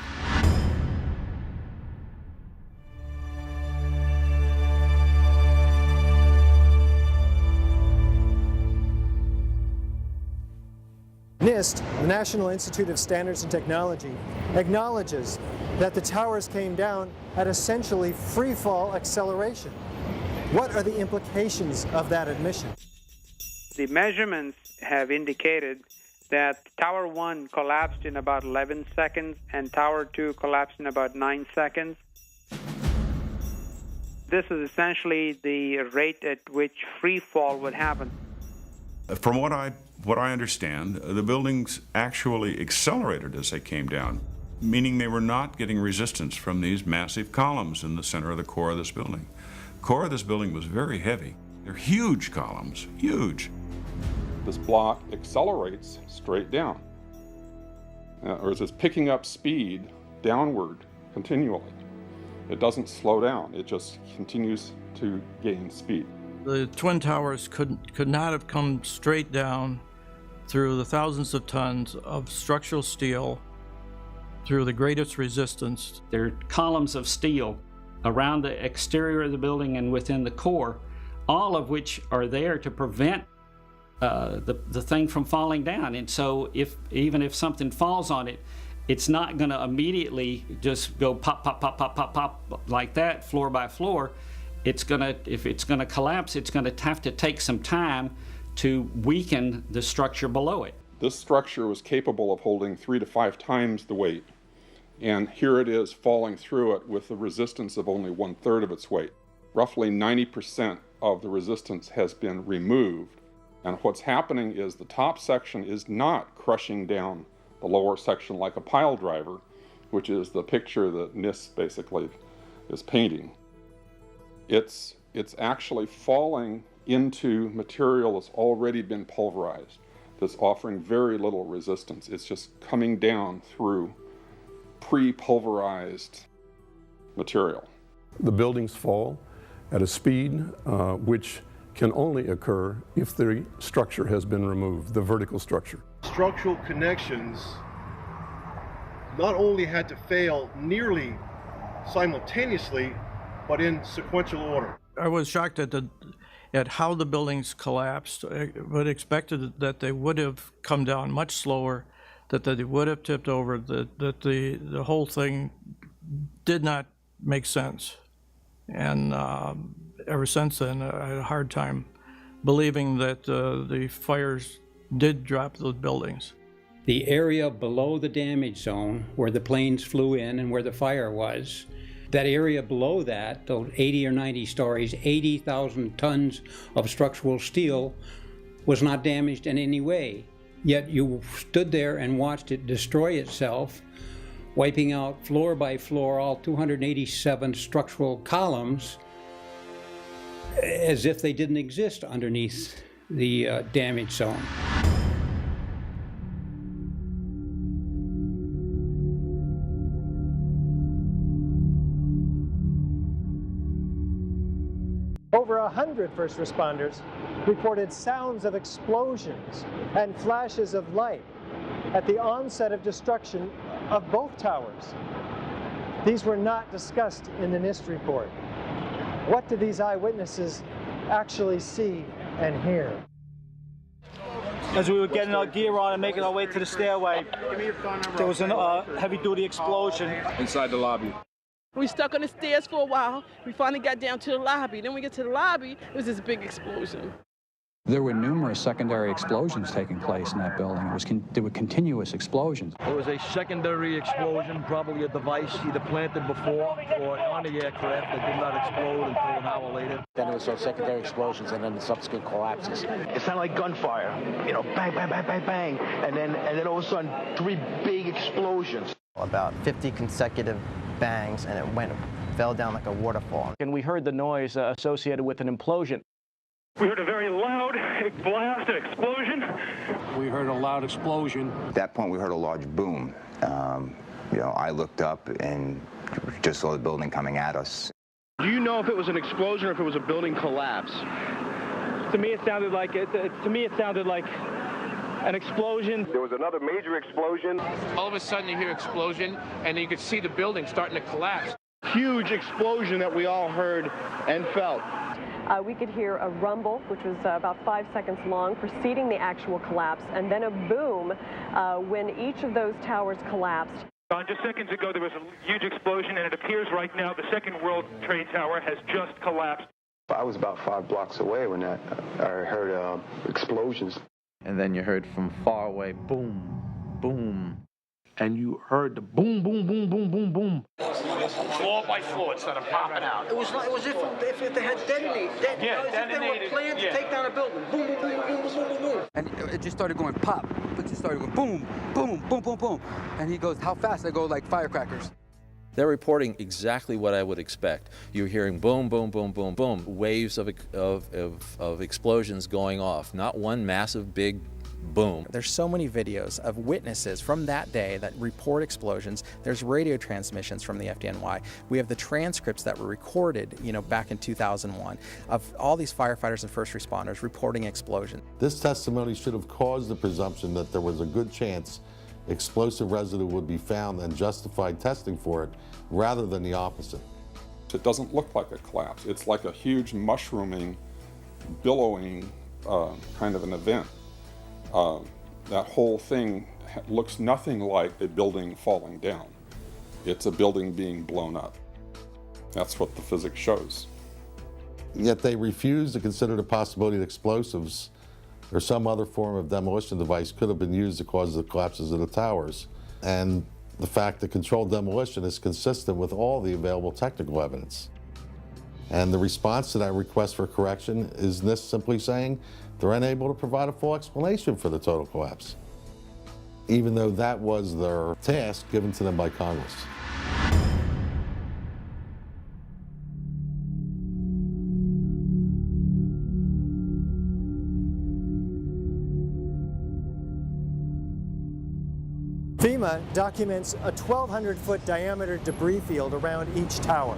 NIST, the National Institute of Standards and Technology, acknowledges that the towers came down at essentially free-fall acceleration. What are the implications of that admission? The measurements have indicated that Tower 1 collapsed in about 11 seconds and Tower 2 collapsed in about 9 seconds. This is essentially the rate at which free fall would happen. From what I understand, the buildings actually accelerated as they came down, meaning they were not getting resistance from these massive columns in the center of the core of this building. The core of this building was very heavy. They're huge columns, huge. This block accelerates straight down, or is picking up speed downward continually. It doesn't slow down, it just continues to gain speed. The Twin Towers could not have come straight down through the thousands of tons of structural steel, through the greatest resistance. There are columns of steel around the exterior of the building and within the core, all of which are there to prevent the thing from falling down. And so even if something falls on it, it's not going to immediately just go pop, pop, pop, pop, pop, pop like that, floor by floor. If it's going to collapse, it's going to have to take some time to weaken the structure below it. This structure was capable of holding 3 to 5 times the weight, and here it is falling through it with a resistance of only 1/3 of its weight. Roughly 90% of the resistance has been removed, and what's happening is the top section is not crushing down the lower section like a pile driver, which is the picture that NIST basically is painting. It's actually falling into material that's already been pulverized, that's offering very little resistance. It's just coming down through pre-pulverized material. The buildings fall at a speed which can only occur if the structure has been removed, the vertical structure. Structural connections not only had to fail nearly simultaneously, but in sequential order. I was shocked at how the buildings collapsed, but expected that they would have come down much slower, that they would have tipped over, that the whole thing did not make sense. And ever since then, I had a hard time believing that the fires did drop those buildings. The area below the damage zone where the planes flew in and where the fire was, that area below that, those 80 or 90 stories, 80,000 tons of structural steel was not damaged in any way. Yet you stood there and watched it destroy itself, wiping out floor by floor all 287 structural columns as if they didn't exist underneath the damage zone. Over 100 first responders reported sounds of explosions and flashes of light at the onset of destruction of both towers. These were not discussed in the NIST report. What did these eyewitnesses actually see and here. As we were getting our gear on and making our way to the stairway, there was a heavy-duty explosion. Inside the lobby. We stuck on the stairs for a while. We finally got down to the lobby. Then we get to the lobby, it was this big explosion. There were numerous secondary explosions taking place in that building. There were continuous explosions. There was a secondary explosion, probably a device either planted before or on the aircraft that did not explode until an hour later. Then there was those secondary explosions and then the subsequent collapses. It sounded like gunfire, you know, bang, bang, bang, bang, bang, and then all of a sudden 3 big explosions. About 50 consecutive bangs, and it fell down like a waterfall. And we heard the noise associated with an implosion. We heard a very loud blast, an explosion. We heard a loud explosion. At that point, we heard a large boom. You know, I looked up and just saw the building coming at us. Do you know if it was an explosion or if it was a building collapse? To me, it sounded like an explosion. There was another major explosion. All of a sudden, you hear explosion, and then you could see the building starting to collapse. Huge explosion that we all heard and felt. We could hear a rumble, which was about 5 seconds long, preceding the actual collapse, and then a boom when each of those towers collapsed. Just seconds ago, there was a huge explosion, and it appears right now the Second World Trade Tower has just collapsed. I was about 5 blocks away when I heard explosions. And then you heard from far away, boom, boom. And you heard the boom, boom, boom, boom, boom, boom. Floor by floor, it started popping out. It was if they had detonated. If they were planning to take down a building. Boom, boom, boom, boom, boom, boom, boom. And it just started going pop. It just started going boom, boom, boom, boom, boom. And he goes, how fast? I go like firecrackers. They're reporting exactly what I would expect. You're hearing boom, boom, boom, boom, boom, waves of explosions going off, not one massive big boom. There's so many videos of witnesses from that day that report explosions. There's radio transmissions from the FDNY. We have the transcripts that were recorded, back in 2001 of all these firefighters and first responders reporting explosions. This testimony should have caused the presumption that there was a good chance explosive residue would be found and justified testing for it, rather than the opposite. It doesn't look like a collapse. It's like a huge mushrooming, billowing kind of an event. That whole thing looks nothing like a building falling down. It's a building being blown up. That's what the physics shows. Yet they refuse to consider the possibility that explosives or some other form of demolition device could have been used to cause the collapses of the towers. And the fact that controlled demolition is consistent with all the available technical evidence. And the response to that request for correction is NIST simply saying they're unable to provide a full explanation for the total collapse, even though that was their task given to them by Congress. FEMA documents a 1,200-foot diameter debris field around each tower.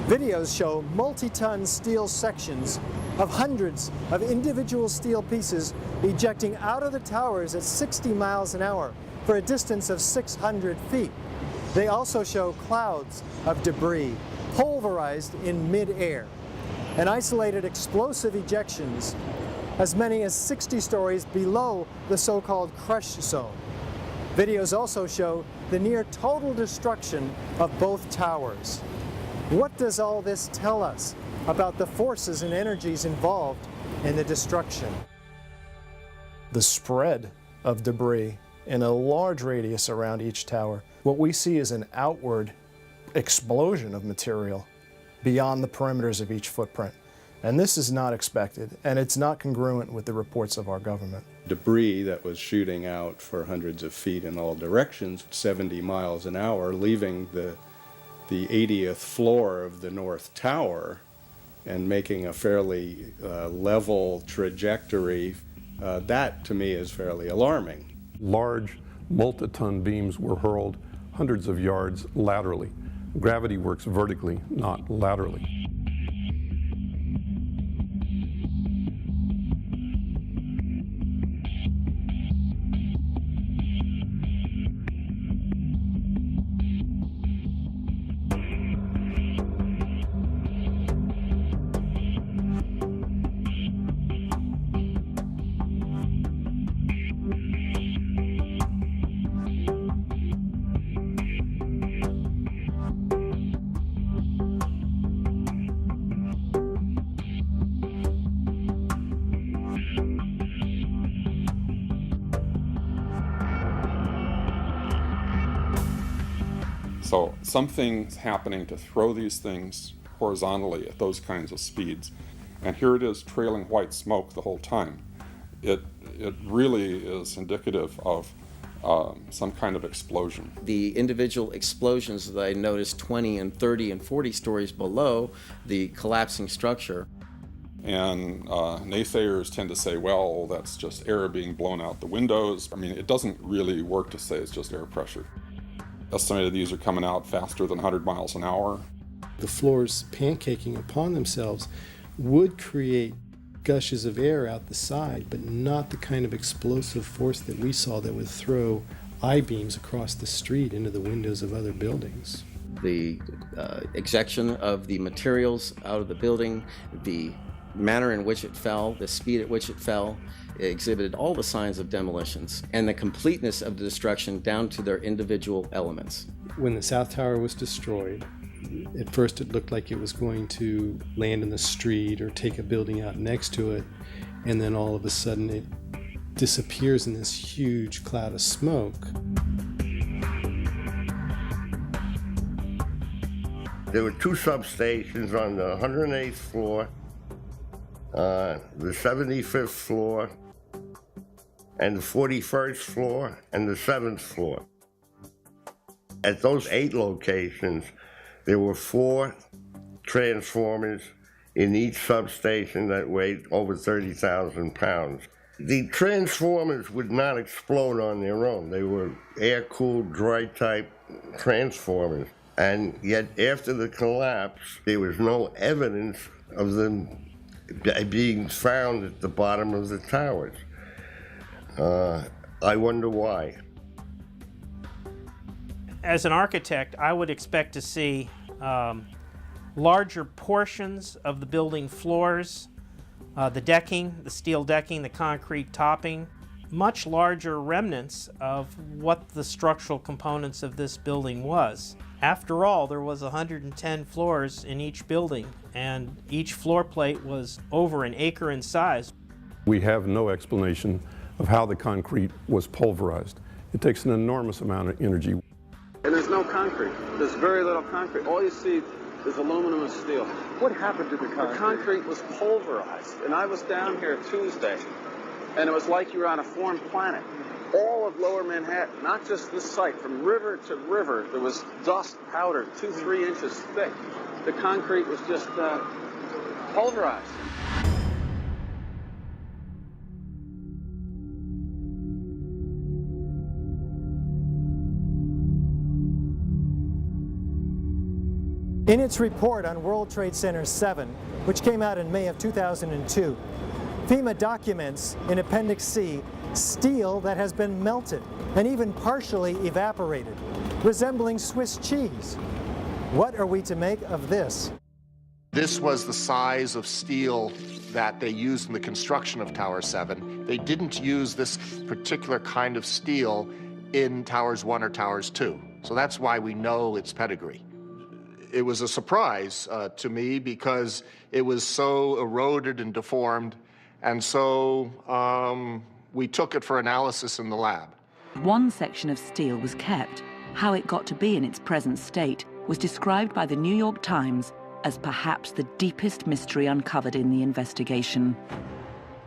Videos show multi-ton steel sections of hundreds of individual steel pieces ejecting out of the towers at 60 miles an hour for a distance of 600 feet. They also show clouds of debris pulverized in mid-air and isolated explosive ejections as many as 60 stories below the so-called crush zone. Videos also show the near total destruction of both towers. What does all this tell us about the forces and energies involved in the destruction? The spread of debris in a large radius around each tower. What we see is an outward explosion of material beyond the perimeters of each footprint. And this is not expected, and it's not congruent with the reports of our government. Debris that was shooting out for hundreds of feet in all directions, 70 miles an hour, leaving the 80th floor of the North Tower and making a fairly level trajectory, that to me is fairly alarming. Large multi-ton beams were hurled hundreds of yards laterally. Gravity works vertically, not laterally. So something's happening to throw these things horizontally at those kinds of speeds. And here it is trailing white smoke the whole time. It really is indicative of some kind of explosion. The individual explosions that I noticed 20 and 30 and 40 stories below the collapsing structure. And naysayers tend to say, well, that's just air being blown out the windows. I mean, it doesn't really work to say it's just air pressure. Estimated these are coming out faster than 100 miles an hour. The floors pancaking upon themselves would create gushes of air out the side, but not the kind of explosive force that we saw that would throw I-beams across the street into the windows of other buildings. The ejection of the materials out of the building, the manner in which it fell, the speed at which it fell, it exhibited all the signs of demolitions and the completeness of the destruction down to their individual elements. When the South Tower was destroyed, at first it looked like it was going to land in the street or take a building out next to it, and then all of a sudden it disappears in this huge cloud of smoke. There were two substations on the 108th floor, the 75th floor, and the 41st floor, and the 7th floor. At those 8 locations, there were 4 transformers in each substation that weighed over 30,000 pounds. The transformers would not explode on their own. They were air-cooled, dry-type transformers. And yet, after the collapse, there was no evidence of them being found at the bottom of the towers. I wonder why. As an architect, I would expect to see larger portions of the building floors, the decking, the steel decking, the concrete topping, much larger remnants of what the structural components of this building was. After all, there was 110 floors in each building, and each floor plate was over an acre in size. We have no explanation of how the concrete was pulverized. It takes an enormous amount of energy. And there's no concrete. There's very little concrete. All you see is aluminum and steel. What happened to the concrete? The concrete was pulverized. And I was down here Tuesday, and it was like you were on a foreign planet. All of Lower Manhattan, not just this site, from river to river, there was dust, powder, 2-3 inches thick. The concrete was just pulverized. In its report on World Trade Center 7, which came out in May of 2002, FEMA documents in Appendix C steel that has been melted and even partially evaporated, resembling Swiss cheese. What are we to make of this? This was the size of steel that they used in the construction of Tower 7. They didn't use this particular kind of steel in Towers 1 or Towers 2. So that's why we know its pedigree. It was a surprise to me because it was so eroded and deformed, and so we took it for analysis in the lab. One section of steel was kept. How it got to be in its present state was described by the New York Times as perhaps the deepest mystery uncovered in the investigation.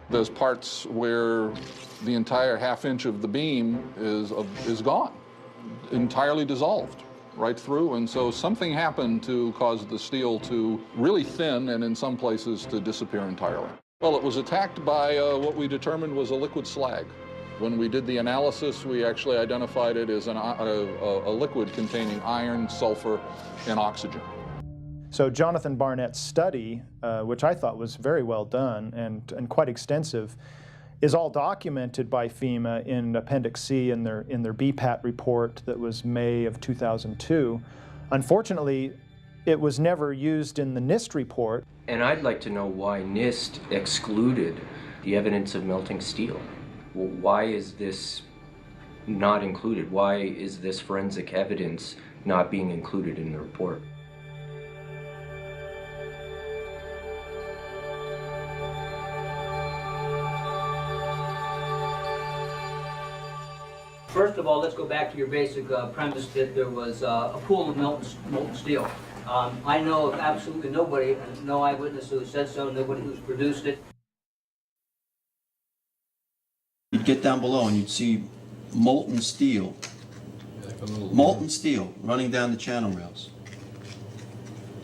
There's parts where the entire half-inch of the beam is gone, entirely dissolved right through, and so something happened to cause the steel to really thin and in some places to disappear entirely. Well, it was attacked by what we determined was a liquid slag. When we did the analysis, we actually identified it as a liquid containing iron, sulfur, and oxygen. So Jonathan Barnett's study, which I thought was very well done and quite extensive, is all documented by FEMA in Appendix C in their BPAT report that was May of 2002. Unfortunately, it was never used in the NIST report. And I'd like to know why NIST excluded the evidence of melting steel. Well, why is this not included? Why is this forensic evidence not being included in the report? First of all, let's go back to your basic premise that there was a pool of molten steel. I know of absolutely nobody, no eyewitness who said so, nobody who's produced it. You'd get down below and you'd see molten steel. Molten steel running down the channel rails.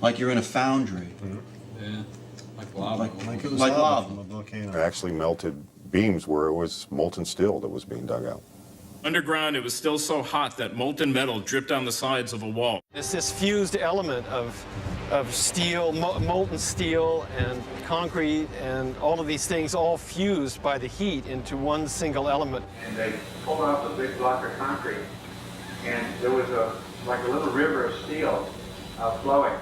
Like you're in a foundry. Yeah, like lava. Like it was lava. From a volcano. Actually melted beams where it was molten steel that was being dug out. Underground, it was still so hot that molten metal dripped down the sides of a wall. It's this fused element of steel, molten steel and concrete and all of these things all fused by the heat into one single element. And they pulled off a big block of concrete, and there was like a little river of steel flowing.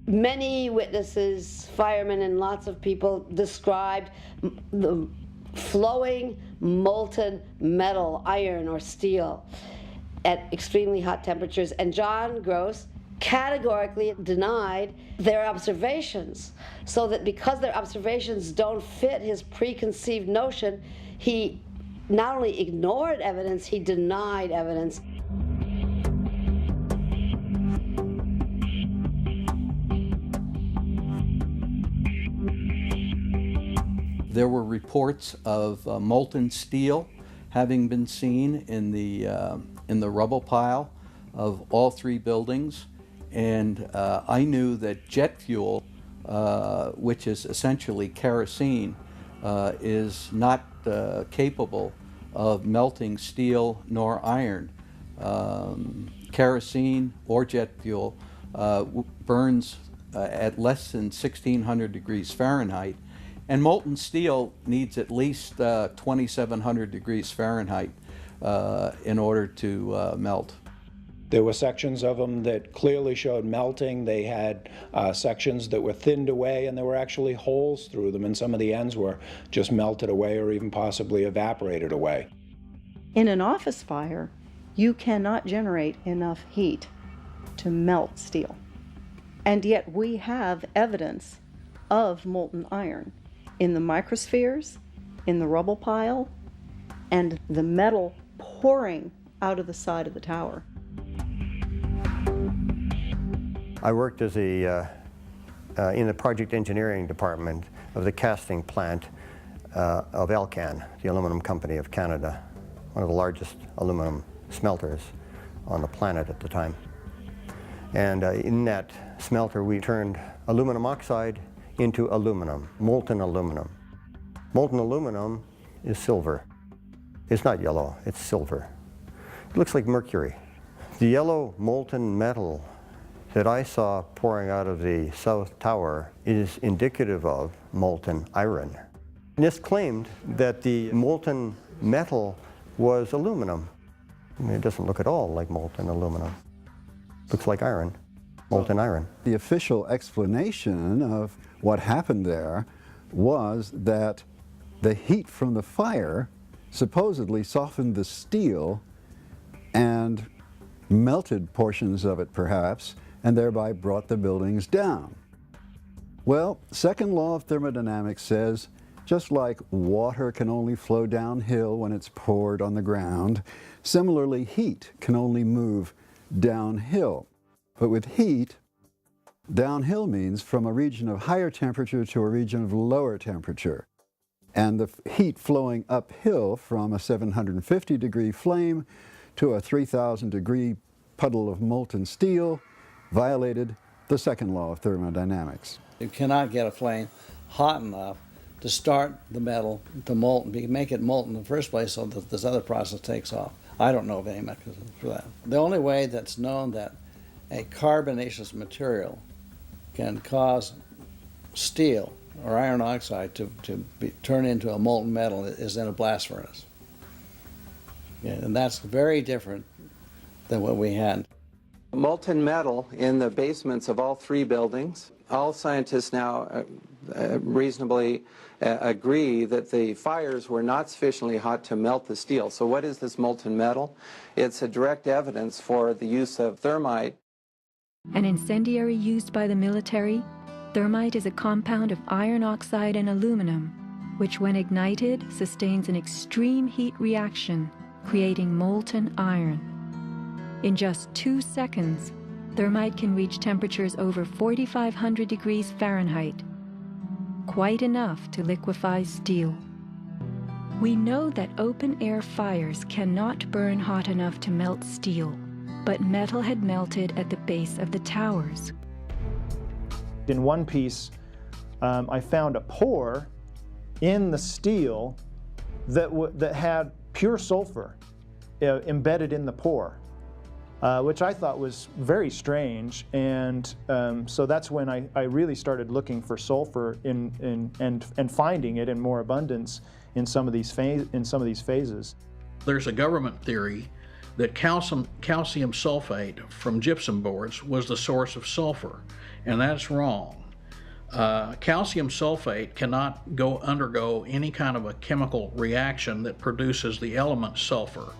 Many witnesses, firemen and lots of people described the flowing molten metal, iron or steel, at extremely hot temperatures. And John Gross categorically denied their observations, so that because their observations don't fit his preconceived notion, he not only ignored evidence, he denied evidence. There were reports of molten steel having been seen in the rubble pile of all three buildings, and I knew that jet fuel, which is essentially kerosene, is not capable of melting steel nor iron. Kerosene or jet fuel burns at less than 1600 degrees Fahrenheit. And molten steel needs at least 2,700 degrees Fahrenheit in order to melt. There were sections of them that clearly showed melting. They had sections that were thinned away, and there were actually holes through them, and some of the ends were just melted away or even possibly evaporated away. In an office fire, you cannot generate enough heat to melt steel. And yet we have evidence of molten iron in the microspheres, in the rubble pile, and the metal pouring out of the side of the tower. I worked as in the project engineering department of the casting plant of Elcan, the aluminum company of Canada, one of the largest aluminum smelters on the planet at the time. And in that smelter we turned aluminum oxide into aluminum, molten aluminum. Molten aluminum is silver. It's not yellow, it's silver. It looks like mercury. The yellow molten metal that I saw pouring out of the south tower is indicative of molten iron. NIST claimed that the molten metal was aluminum. I mean, it doesn't look at all like molten aluminum. Looks like iron, molten iron. The official explanation of what happened there was that the heat from the fire supposedly softened the steel and melted portions of it perhaps, and thereby brought the buildings down. Well, second law of thermodynamics says, just like water can only flow downhill when it's poured on the ground, similarly heat can only move downhill. But with heat, downhill means from a region of higher temperature to a region of lower temperature. And the heat flowing uphill from a 750 degree flame to a 3,000 degree puddle of molten steel violated the second law of thermodynamics. You cannot get a flame hot enough to start the metal to molten, make it molten in the first place so that this other process takes off. I don't know of any mechanism for that. The only way that's known that a carbonaceous material can cause steel or iron oxide to turn into a molten metal is in a blast furnace. Yeah, and that's very different than what we had. Molten metal in the basements of all three buildings. All scientists now reasonably agree that the fires were not sufficiently hot to melt the steel. So what is this molten metal? It's a direct evidence for the use of thermite. An incendiary used by the military, thermite is a compound of iron oxide and aluminum, which when ignited sustains an extreme heat reaction creating molten iron. In just 2 seconds, thermite can reach temperatures over 4,500 degrees Fahrenheit, quite enough to liquefy steel. We know that open-air fires cannot burn hot enough to melt steel, but metal had melted at the base of the towers. In one piece, I found a pore in the steel that had pure sulfur embedded in the pore, which I thought was very strange. And so that's when I really started looking for sulfur and finding it in more abundance in some of these phases. There's a government theory that calcium sulfate from gypsum boards was the source of sulfur, and that's wrong. Calcium sulfate cannot undergo any kind of a chemical reaction that produces the element sulfur,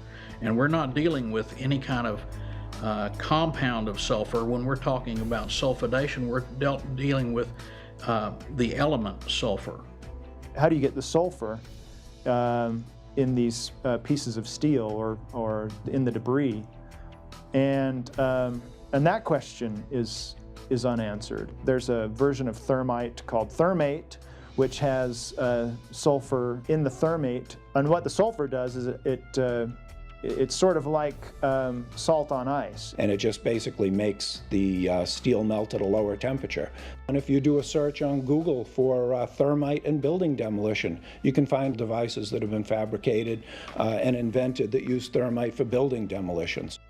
and we're not dealing with any kind of compound of sulfur. When we're talking about sulfidation, we're dealing with the element sulfur. How do you get the sulfur in these pieces of steel or in the debris? And that question is unanswered. There's a version of thermite called thermate, which has sulfur in the thermate. And what the sulfur does is it's sort of like salt on ice. And it just basically makes the steel melt at a lower temperature. And if you do a search on Google for thermite and building demolition, you can find devices that have been fabricated and invented that use thermite for building demolitions.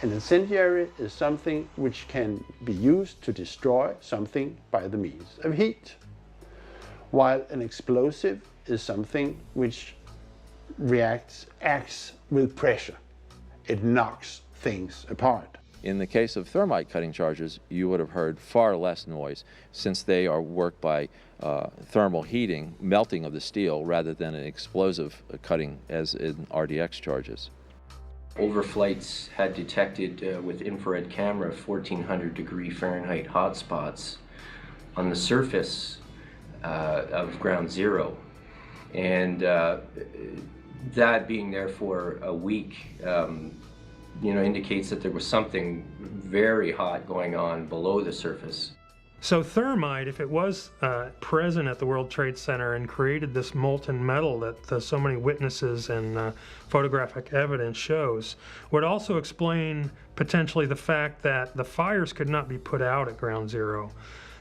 An incendiary is something which can be used to destroy something by the means of heat, while an explosive is something which acts with pressure. It knocks things apart. In the case of thermite cutting charges, you would have heard far less noise, since they are worked by thermal heating, melting of the steel, rather than an explosive cutting as in RDX charges. Overflights had detected with infrared camera 1,400 degree Fahrenheit hotspots on the surface of ground zero. And that being there for a week, indicates that there was something very hot going on below the surface. So thermite, if it was present at the World Trade Center and created this molten metal that so many witnesses and photographic evidence shows, would also explain potentially the fact that the fires could not be put out at ground zero.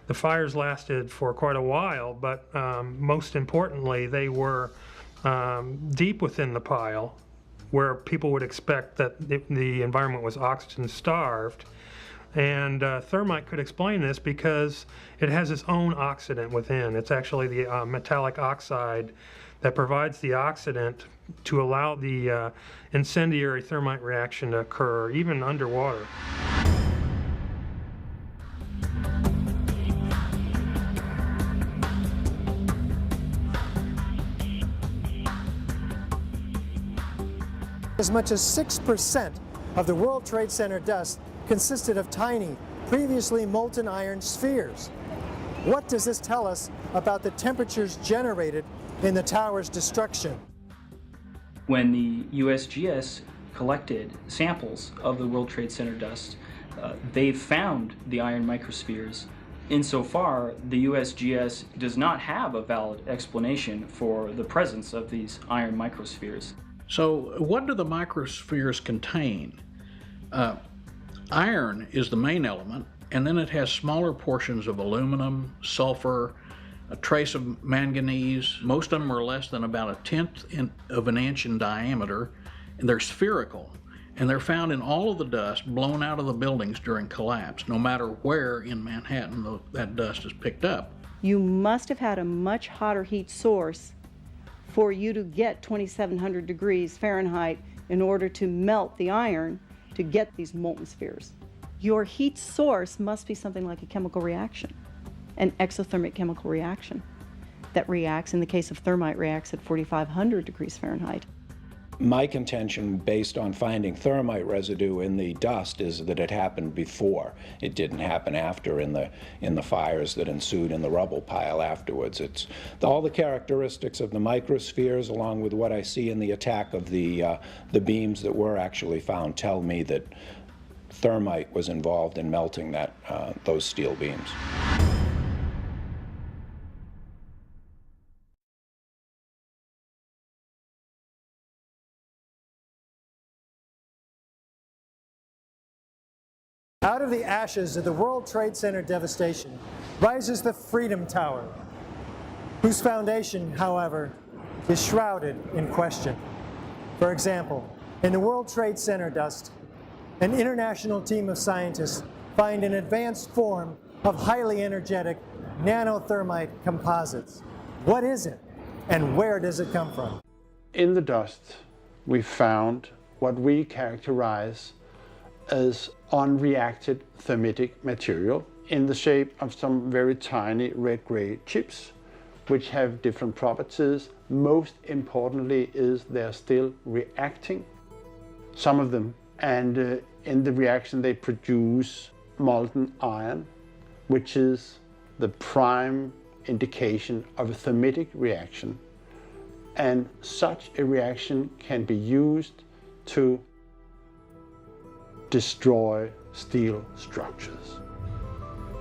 The fires lasted for quite a while, but most importantly, they were deep within the pile, where people would expect that the environment was oxygen starved. And thermite could explain this because it has its own oxidant within. It's actually the metallic oxide that provides the oxidant to allow the incendiary thermite reaction to occur, even underwater. As much as 6% of the World Trade Center dust consisted of tiny, previously molten iron spheres. What does this tell us about the temperatures generated in the tower's destruction? When the USGS collected samples of the World Trade Center dust, they found the iron microspheres. Insofar, the USGS does not have a valid explanation for the presence of these iron microspheres. So what do the microspheres contain? Iron is the main element, and then it has smaller portions of aluminum, sulfur, a trace of manganese. Most of them are less than about 1/10 of an inch in diameter, and they're spherical. And they're found in all of the dust blown out of the buildings during collapse, no matter where in Manhattan that dust is picked up. You must have had a much hotter heat source for you to get 2,700 degrees Fahrenheit in order to melt the iron to get these molten spheres. Your heat source must be something like a chemical reaction, an exothermic chemical reaction that reacts, in the case of thermite, reacts at 4,500 degrees Fahrenheit. My contention, based on finding thermite residue in the dust, is that it happened before. It didn't happen after in the fires that ensued in the rubble pile afterwards. It's all the characteristics of the microspheres, along with what I see in the attack of the beams that were actually found, tell me that thermite was involved in melting those steel beams. Out of the ashes of the World Trade Center devastation rises the Freedom Tower, whose foundation, however, is shrouded in question. For example, in the World Trade Center dust, an international team of scientists find an advanced form of highly energetic nanothermite composites. What is it, and where does it come from? In the dust, we found what we characterize as unreacted thermitic material in the shape of some very tiny red-gray chips, which have different properties. Most importantly is they're still reacting, some of them, and in the reaction they produce molten iron, which is the prime indication of a thermitic reaction. And such a reaction can be used to destroy steel structures.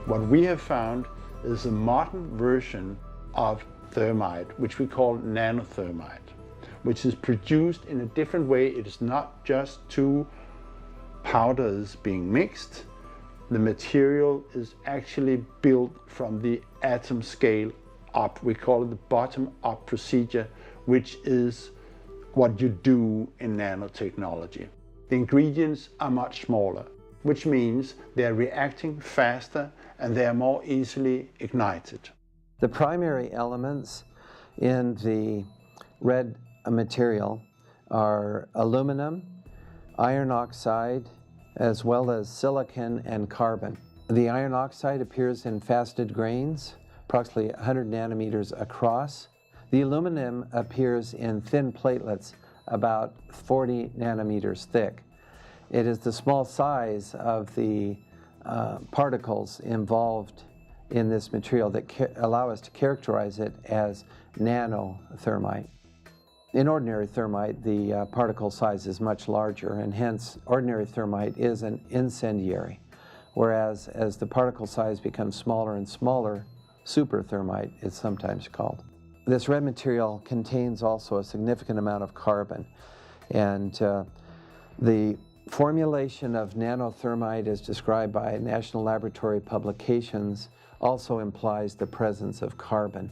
What we have found is a modern version of thermite, which we call nanothermite, which is produced in a different way. It is not just two powders being mixed. The material is actually built from the atom scale up. We call it the bottom-up procedure, which is what you do in nanotechnology. The ingredients are much smaller, which means they're reacting faster and they are more easily ignited. The primary elements in the red material are aluminum, iron oxide, as well as silicon and carbon. The iron oxide appears in faceted grains, approximately 100 nanometers across. The aluminum appears in thin platelets, about 40 nanometers thick. It is the small size of the particles involved in this material that allow us to characterize it as nanothermite. In ordinary thermite, the particle size is much larger, and hence ordinary thermite is an incendiary, whereas as the particle size becomes smaller and smaller, superthermite is sometimes called. This red material contains also a significant amount of carbon, and the formulation of nanothermite as described by National Laboratory publications also implies the presence of carbon,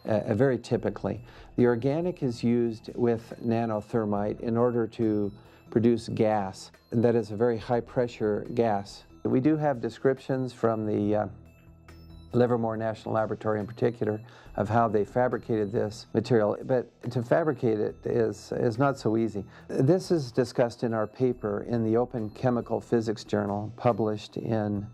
very typically. The organic is used with nanothermite in order to produce gas, and that is a very high pressure gas. We do have descriptions from the Livermore National Laboratory in particular of how they fabricated this material, but to fabricate it is not so easy. This is discussed in our paper in the Open Chemical Physics Journal, published in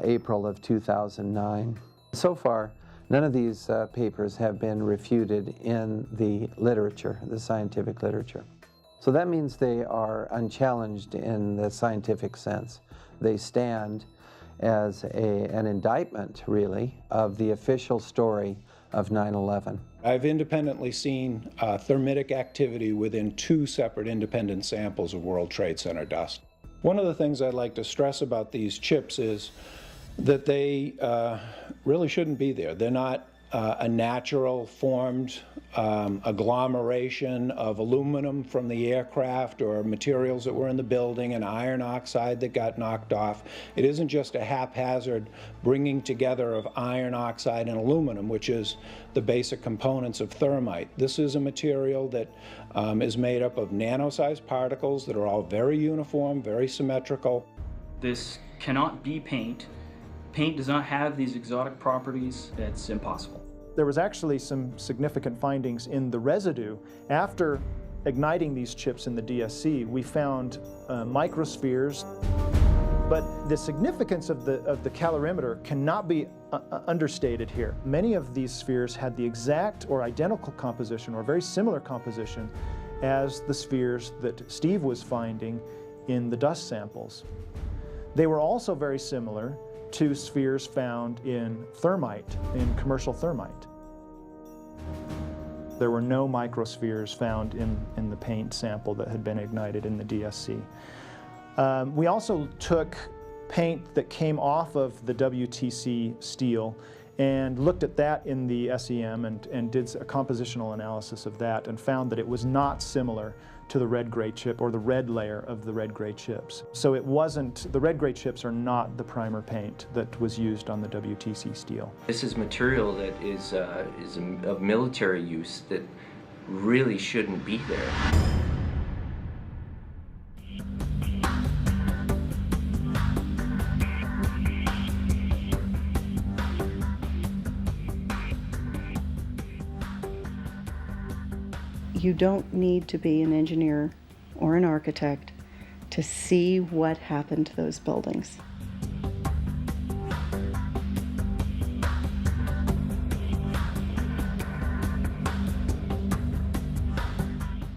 April of 2009. So far, none of these papers have been refuted in the literature, the scientific literature. So that means they are unchallenged in the scientific sense. They stand as an indictment, really, of the official story of 9/11. I've independently seen thermitic activity within 2 separate independent samples of World Trade Center dust. One of the things I'd like to stress about these chips is that they really shouldn't be there. They're not a natural formed agglomeration of aluminum from the aircraft or materials that were in the building and iron oxide that got knocked off. It isn't just a haphazard bringing together of iron oxide and aluminum, which is the basic components of thermite. This is a material that is made up of nano-sized particles that are all very uniform, very symmetrical. This cannot be paint. Paint does not have these exotic properties. It's impossible. There was actually some significant findings in the residue. After igniting these chips in the DSC, we found microspheres. But the significance of the calorimeter cannot be understated here. Many of these spheres had the exact or identical composition or very similar composition as the spheres that Steve was finding in the dust samples. They were also very similar to spheres found in thermite, in commercial thermite. There were no microspheres found in the paint sample that had been ignited in the DSC. We also took paint that came off of the WTC steel and looked at that in the SEM and did a compositional analysis of that and found that it was not similar to the red-gray chip or the red layer of the red-gray chips. So it wasn't, the red-gray chips are not the primer paint that was used on the WTC steel. This is material that is of military use that really shouldn't be there. You don't need to be an engineer or an architect to see what happened to those buildings.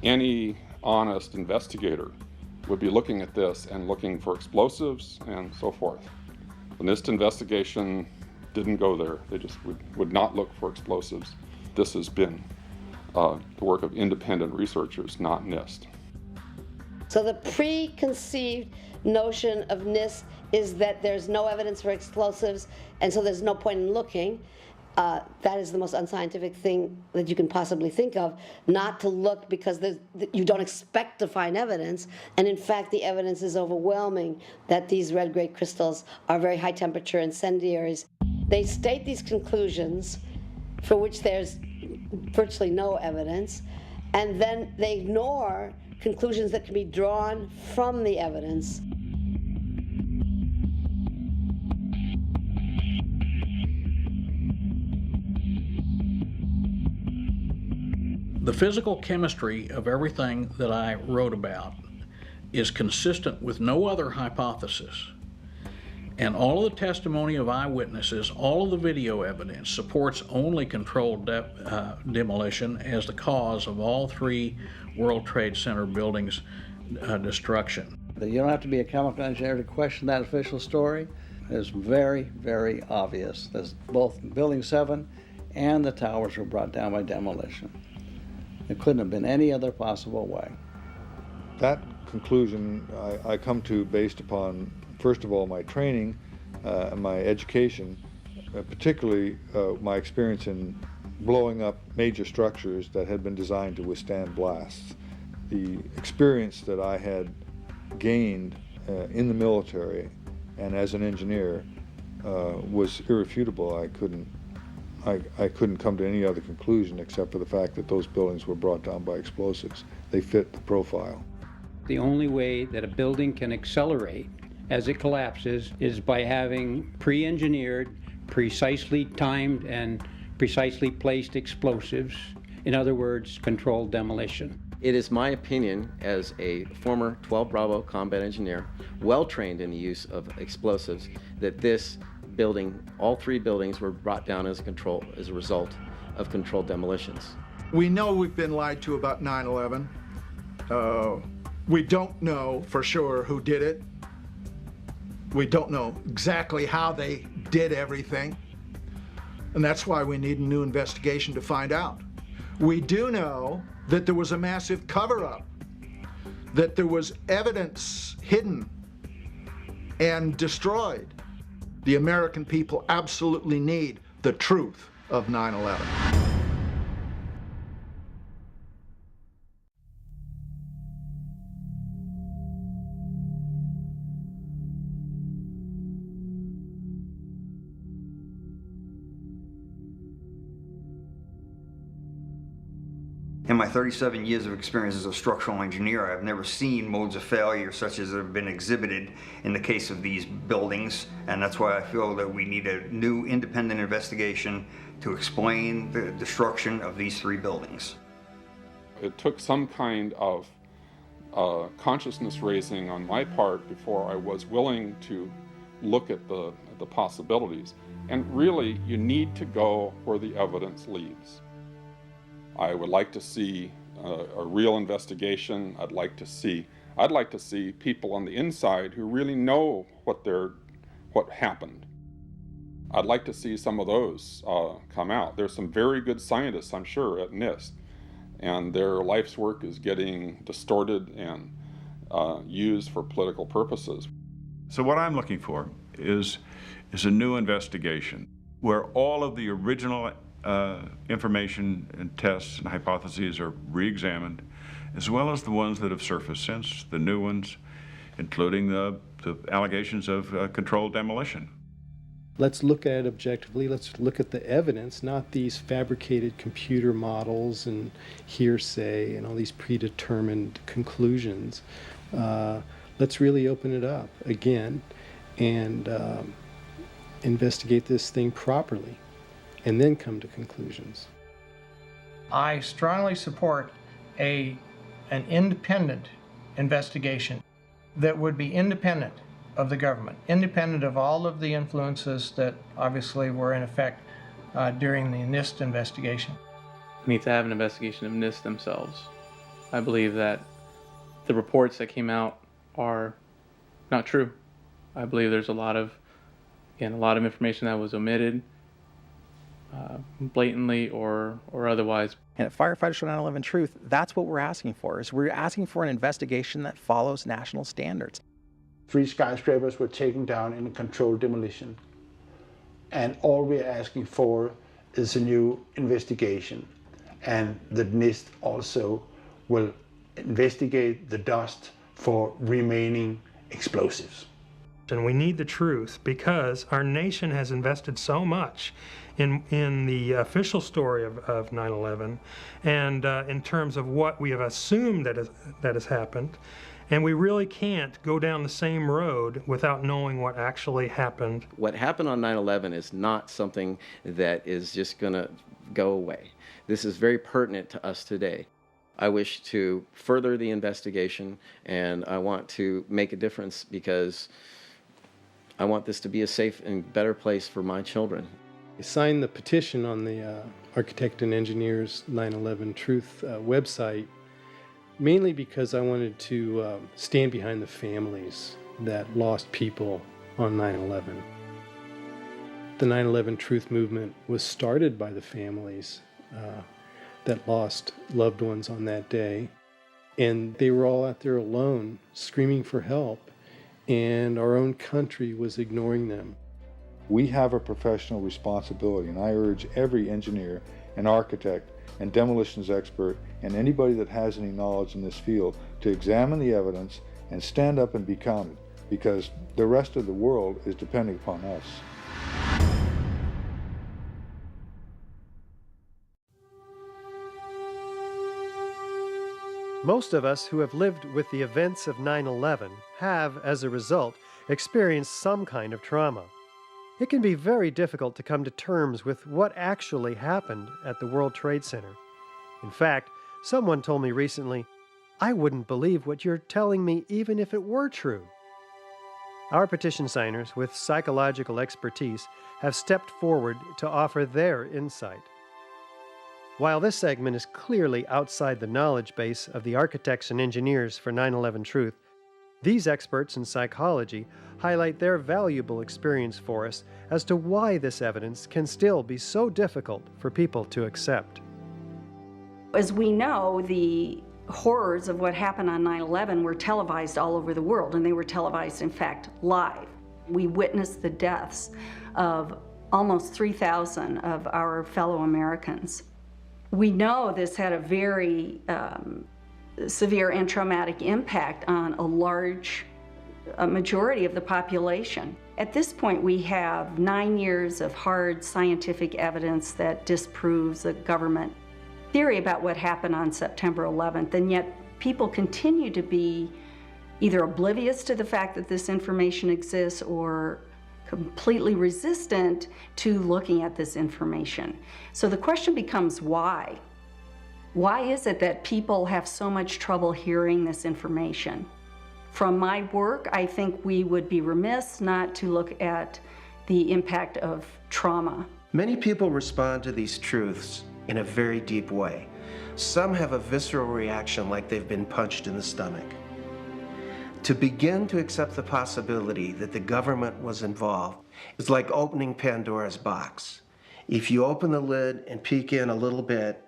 Any honest investigator would be looking at this and looking for explosives and so forth. The NIST investigation didn't go there. They just would not look for explosives. This has been the work of independent researchers, not NIST. So the preconceived notion of NIST is that there's no evidence for explosives, and so there's no point in looking. That is the most unscientific thing that you can possibly think of, not to look because you don't expect to find evidence, and in fact the evidence is overwhelming that these red-gray crystals are very high temperature incendiaries. They state these conclusions for which there's virtually no evidence, and then they ignore conclusions that can be drawn from the evidence. The physical chemistry of everything that I wrote about is consistent with no other hypothesis. And all of the testimony of eyewitnesses, all of the video evidence supports only controlled demolition as the cause of all three World Trade Center buildings' destruction. You don't have to be a chemical engineer to question that official story. It's very, very obvious that both Building 7 and the towers were brought down by demolition. It couldn't have been any other possible way. That conclusion I come to based upon, first of all, my training and my education, particularly my experience in blowing up major structures that had been designed to withstand blasts. The experience that I had gained in the military and as an engineer was irrefutable. I couldn't come to any other conclusion except for the fact that those buildings were brought down by explosives. They fit the profile. The only way that a building can accelerate as it collapses is by having pre-engineered, precisely timed, and precisely placed explosives. In other words, controlled demolition. It is my opinion as a former 12 Bravo combat engineer, well trained in the use of explosives, that this building, all three buildings, were brought down as a result of controlled demolitions. We know we've been lied to about 9/11. We don't know for sure who did it. We don't know exactly how they did everything. And that's why we need a new investigation to find out. We do know that there was a massive cover-up, that there was evidence hidden and destroyed. The American people absolutely need the truth of 9/11. In my 37 years of experience as a structural engineer, I've never seen modes of failure such as have been exhibited in the case of these buildings, and that's why I feel that we need a new independent investigation to explain the destruction of these three buildings. It took some kind of consciousness raising on my part before I was willing to look at the possibilities. And really, you need to go where the evidence leads. I would like to see a real investigation. I'd like to see people on the inside who really know what happened. I'd like to see some of those come out. There's some very good scientists, I'm sure, at NIST, and their life's work is getting distorted and used for political purposes. So what I'm looking for is a new investigation where all of the original information and tests and hypotheses are re-examined, as well as the ones that have surfaced since, the new ones, including the allegations of controlled demolition. Let's look at it objectively. Let's look at the evidence, not these fabricated computer models and hearsay and all these predetermined conclusions. Let's really open it up again and investigate this thing properly and then come to conclusions. I strongly support an independent investigation that would be independent of the government, independent of all of the influences that obviously were in effect during the NIST investigation. We need to have an investigation of NIST themselves. I believe that the reports that came out are not true. I believe there's a lot of information that was omitted, blatantly or otherwise. And at Firefighters for 9/11 Truth, that's what we're asking for. Is we're asking for an investigation that follows national standards. 3 skyscrapers were taken down in a controlled demolition. And all we're asking for is a new investigation. And the NIST also will investigate the dust for remaining explosives. And we need the truth because our nation has invested so much in the official story of 9/11 and in terms of what we have assumed that has happened. And we really can't go down the same road without knowing what actually happened. What happened on 9/11 is not something that is just going to go away. This is very pertinent to us today. I wish to further the investigation, and I want to make a difference because I want this to be a safe and better place for my children. I signed the petition on the Architect and Engineers 9/11 Truth website mainly because I wanted to stand behind the families that lost people on 9/11. The 9/11 Truth movement was started by the families that lost loved ones on that day, and they were all out there alone screaming for help, and our own country was ignoring them. We have a professional responsibility, and I urge every engineer and architect and demolitions expert and anybody that has any knowledge in this field to examine the evidence and stand up and be counted, because the rest of the world is depending upon us. Most of us who have lived with the events of 9/11 have, as a result, experienced some kind of trauma. It can be very difficult to come to terms with what actually happened at the World Trade Center. In fact, someone told me recently, "I wouldn't believe what you're telling me even if it were true." Our petition signers with psychological expertise have stepped forward to offer their insight. While this segment is clearly outside the knowledge base of the architects and engineers for 9/11 Truth, these experts in psychology highlight their valuable experience for us as to why this evidence can still be so difficult for people to accept. As we know, the horrors of what happened on 9/11 were televised all over the world, and they were televised, in fact, live. We witnessed the deaths of almost 3,000 of our fellow Americans. We know this had a very severe and traumatic impact on a large majority of the population. At this point, we have 9 years of hard scientific evidence that disproves the government theory about what happened on September 11th, and yet people continue to be either oblivious to the fact that this information exists or completely resistant to looking at this information. So the question becomes why? Why is it that people have so much trouble hearing this information? From my work, I think we would be remiss not to look at the impact of trauma. Many people respond to these truths in a very deep way. Some have a visceral reaction like they've been punched in the stomach. To begin to accept the possibility that the government was involved is like opening Pandora's box. If you open the lid and peek in a little bit,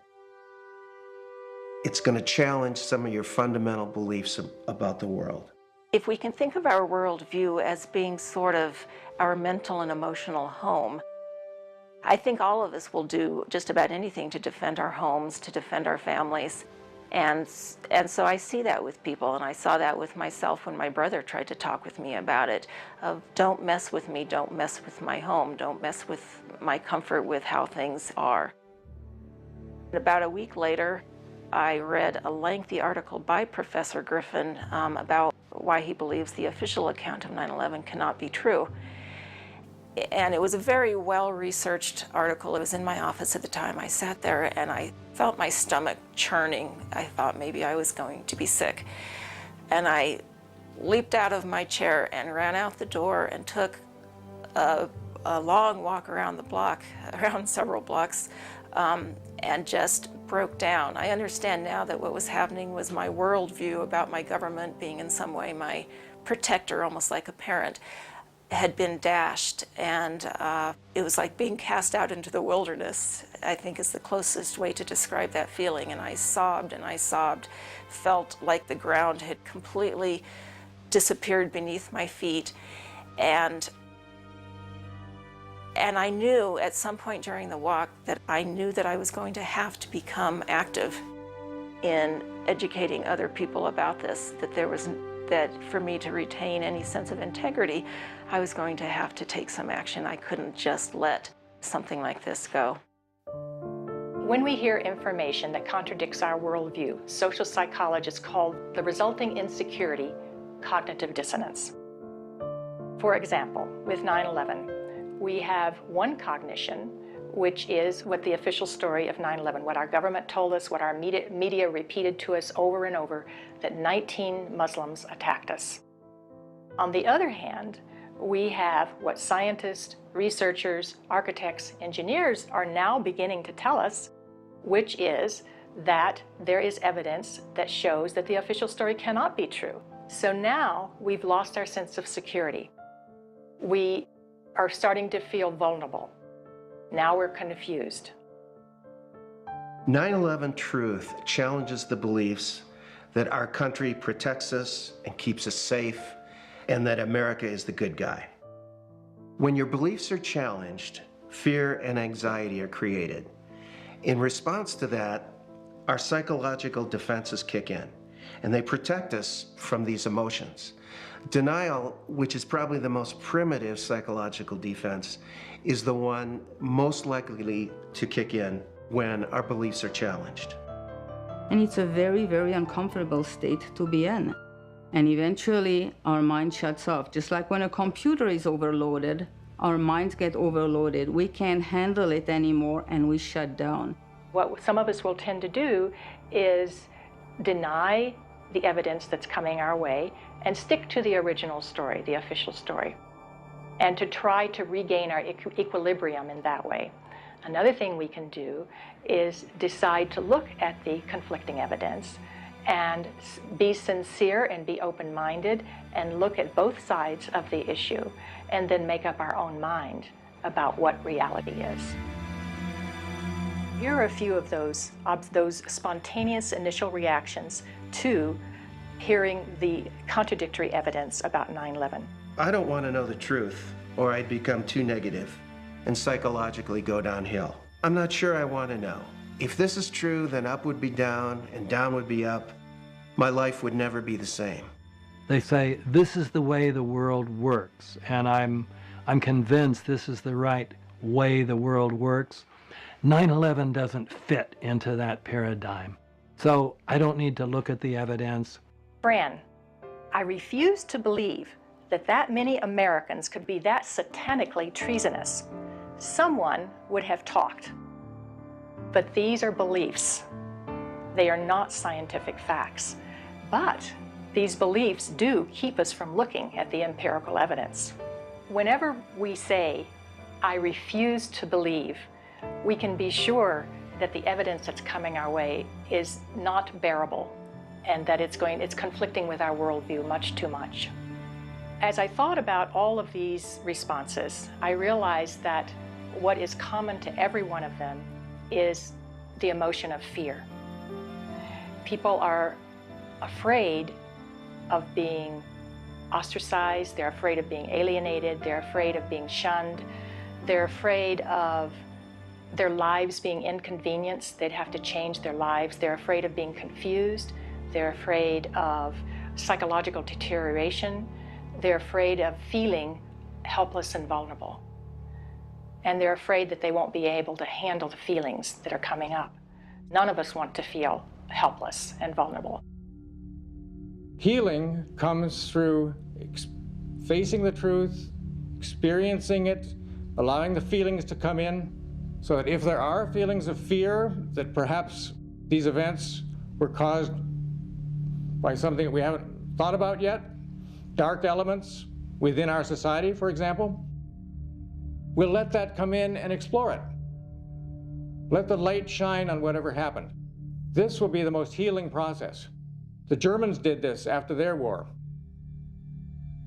it's going to challenge some of your fundamental beliefs about the world. If we can think of our worldview as being sort of our mental and emotional home, I think all of us will do just about anything to defend our homes, to defend our families. And so I see that with people, and I saw that with myself when my brother tried to talk with me about it, of don't mess with me, don't mess with my home, don't mess with my comfort with how things are. About a week later, I read a lengthy article by Professor Griffin about why he believes the official account of 9/11 cannot be true. And it was a very well-researched article. It was in my office at the time. I sat there and I felt my stomach churning. I thought maybe I was going to be sick. And I leaped out of my chair and ran out the door and took a long walk around the block, around several blocks, and just broke down. I understand now that what was happening was my worldview about my government being in some way my protector, almost like a parent, had been dashed, and it was like being cast out into the wilderness, I think is the closest way to describe that feeling. And I sobbed, felt like the ground had completely disappeared beneath my feet. And I knew at some point during the walk that I knew that I was going to have to become active in educating other people about this, that for me to retain any sense of integrity, I was going to have to take some action. I couldn't just let something like this go. When we hear information that contradicts our worldview, social psychologists call the resulting insecurity cognitive dissonance. For example, with 9/11, we have one cognition, which is what the official story of 9/11, what our government told us, what our media repeated to us over and over, that 19 Muslims attacked us. On the other hand, we have what scientists, researchers, architects, engineers are now beginning to tell us, which is that there is evidence that shows that the official story cannot be true. So now we've lost our sense of security. We are starting to feel vulnerable. Now we're confused. 9/11 truth challenges the beliefs that our country protects us and keeps us safe, and that America is the good guy. When your beliefs are challenged, fear and anxiety are created. In response to that, our psychological defenses kick in, and they protect us from these emotions. Denial, which is probably the most primitive psychological defense, is the one most likely to kick in when our beliefs are challenged. And it's a very, very uncomfortable state to be in. And eventually our mind shuts off. Just like when a computer is overloaded, our minds get overloaded. We can't handle it anymore and we shut down. What some of us will tend to do is deny the evidence that's coming our way and stick to the original story, the official story, and to try to regain our equilibrium in that way. Another thing we can do is decide to look at the conflicting evidence and be sincere and be open-minded and look at both sides of the issue and then make up our own mind about what reality is. Here are a few of those spontaneous initial reactions to hearing the contradictory evidence about 9/11. I don't want to know the truth, or I'd become too negative and psychologically go downhill. I'm not sure I want to know. If this is true, then up would be down and down would be up. My life would never be the same. They say, this is the way the world works, and I'm convinced this is the right way the world works. 9/11 doesn't fit into that paradigm. So I don't need to look at the evidence. Fran, I refuse to believe that many Americans could be that satanically treasonous. Someone would have talked. But these are beliefs. They are not scientific facts. But these beliefs do keep us from looking at the empirical evidence. Whenever we say, I refuse to believe, we can be sure that the evidence that's coming our way is not bearable and that it's conflicting with our worldview much too much. As I thought about all of these responses, I realized that what is common to every one of them is the emotion of fear. People are afraid of being ostracized, they're afraid of being alienated, they're afraid of being shunned, they're afraid of their lives being inconvenienced, they'd have to change their lives, they're afraid of being confused, they're afraid of psychological deterioration, they're afraid of feeling helpless and vulnerable. And they're afraid that they won't be able to handle the feelings that are coming up. None of us want to feel helpless and vulnerable. Healing comes through facing the truth, experiencing it, allowing the feelings to come in, so that if there are feelings of fear that perhaps these events were caused by something that we haven't thought about yet, dark elements within our society, for example, we'll let that come in and explore it. Let the light shine on whatever happened. This will be the most healing process. The Germans did this after their war.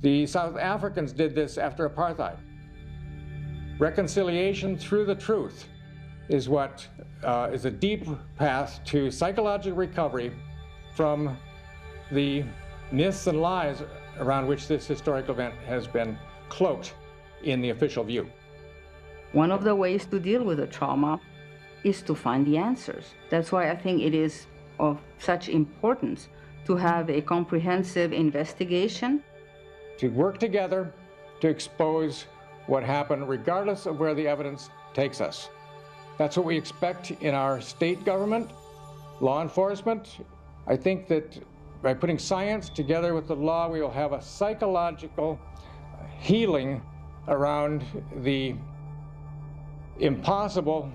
The South Africans did this after apartheid. Reconciliation through the truth is what is a deep path to psychological recovery from the myths and lies around which this historical event has been cloaked in the official view. One of the ways to deal with the trauma is to find the answers. That's why I think it is of such importance to have a comprehensive investigation. To work together to expose what happened, regardless of where the evidence takes us. That's what we expect in our state government, law enforcement. I think that by putting science together with the law, we will have a psychological healing around the impossible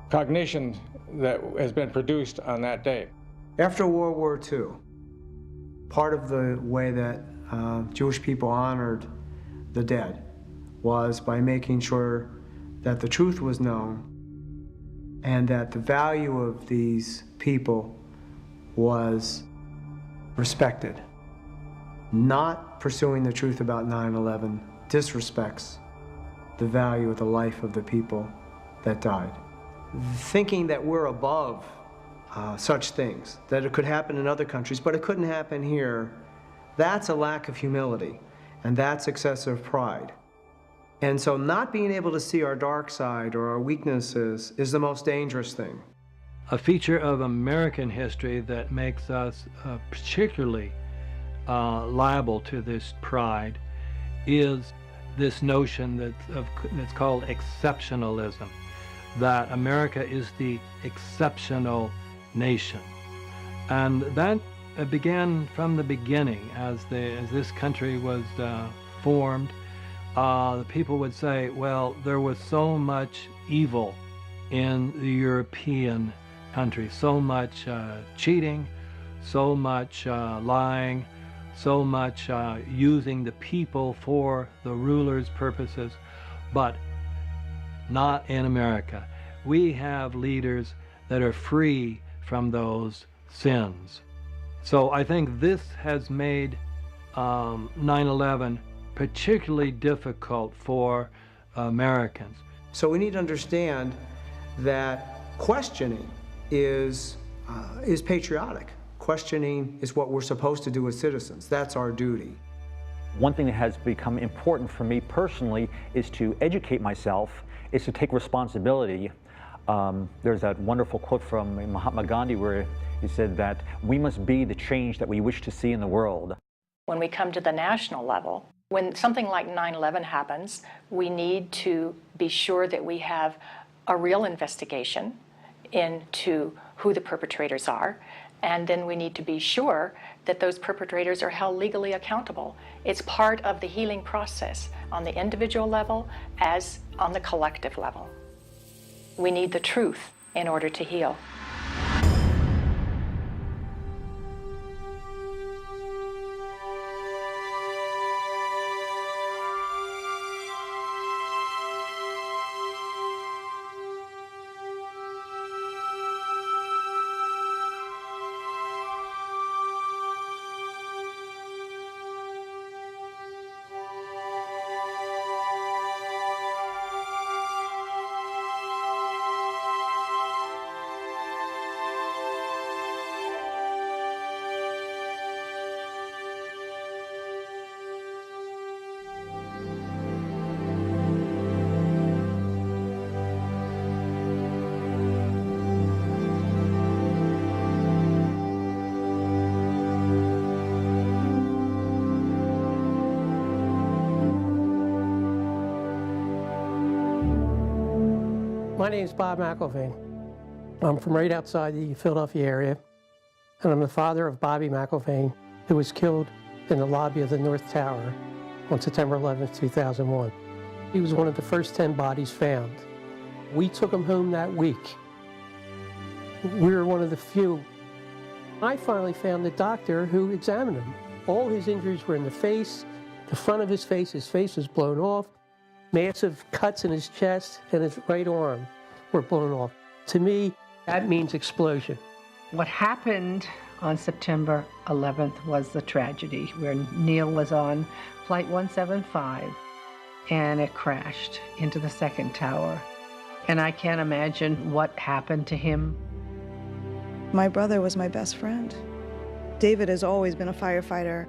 cognition that has been produced on that day. After World War II, part of the way that Jewish people honored the dead was by making sure that the truth was known and that the value of these people was respected. Not pursuing the truth about 9/11 disrespects the value of the life of the people that died. Thinking that we're above such things, that it could happen in other countries, but it couldn't happen here, that's a lack of humility, and that's excessive pride. And so not being able to see our dark side or our weaknesses is the most dangerous thing. A feature of American history that makes us particularly liable to this pride is this notion that's called exceptionalism, that America is the exceptional nation. And that began from the beginning. As this country was formed, the people would say, well, there was so much evil in the European countries, so much cheating, so much lying, so much using the people for the ruler's purposes, but not in America. We have leaders that are free from those sins. So I think this has made 9/11 particularly difficult for Americans. So we need to understand that questioning is patriotic. Questioning is what we're supposed to do as citizens. That's our duty. One thing that has become important for me personally is to educate myself, is to take responsibility. There's that wonderful quote from Mahatma Gandhi where he said that we must be the change that we wish to see in the world. When we come to the national level, when something like 9/11 happens, we need to be sure that we have a real investigation into who the perpetrators are, and then we need to be sure that those perpetrators are held legally accountable. It's part of the healing process on the individual level as on the collective level. We need the truth in order to heal. My name is Bob McIlvaine. I'm from right outside the Philadelphia area, and I'm the father of Bobby McIlvaine, who was killed in the lobby of the North Tower on September 11, 2001. He was one of the first 10 bodies found. We took him home that week. We were one of the few. I finally found the doctor who examined him. All his injuries were in the face, the front of his face was blown off, massive cuts in his chest and his right arm were blown off. To me, that means explosion. What happened on September 11th was the tragedy where Neil was on Flight 175 and it crashed into the second tower. And I can't imagine what happened to him. My brother was my best friend. David has always been a firefighter.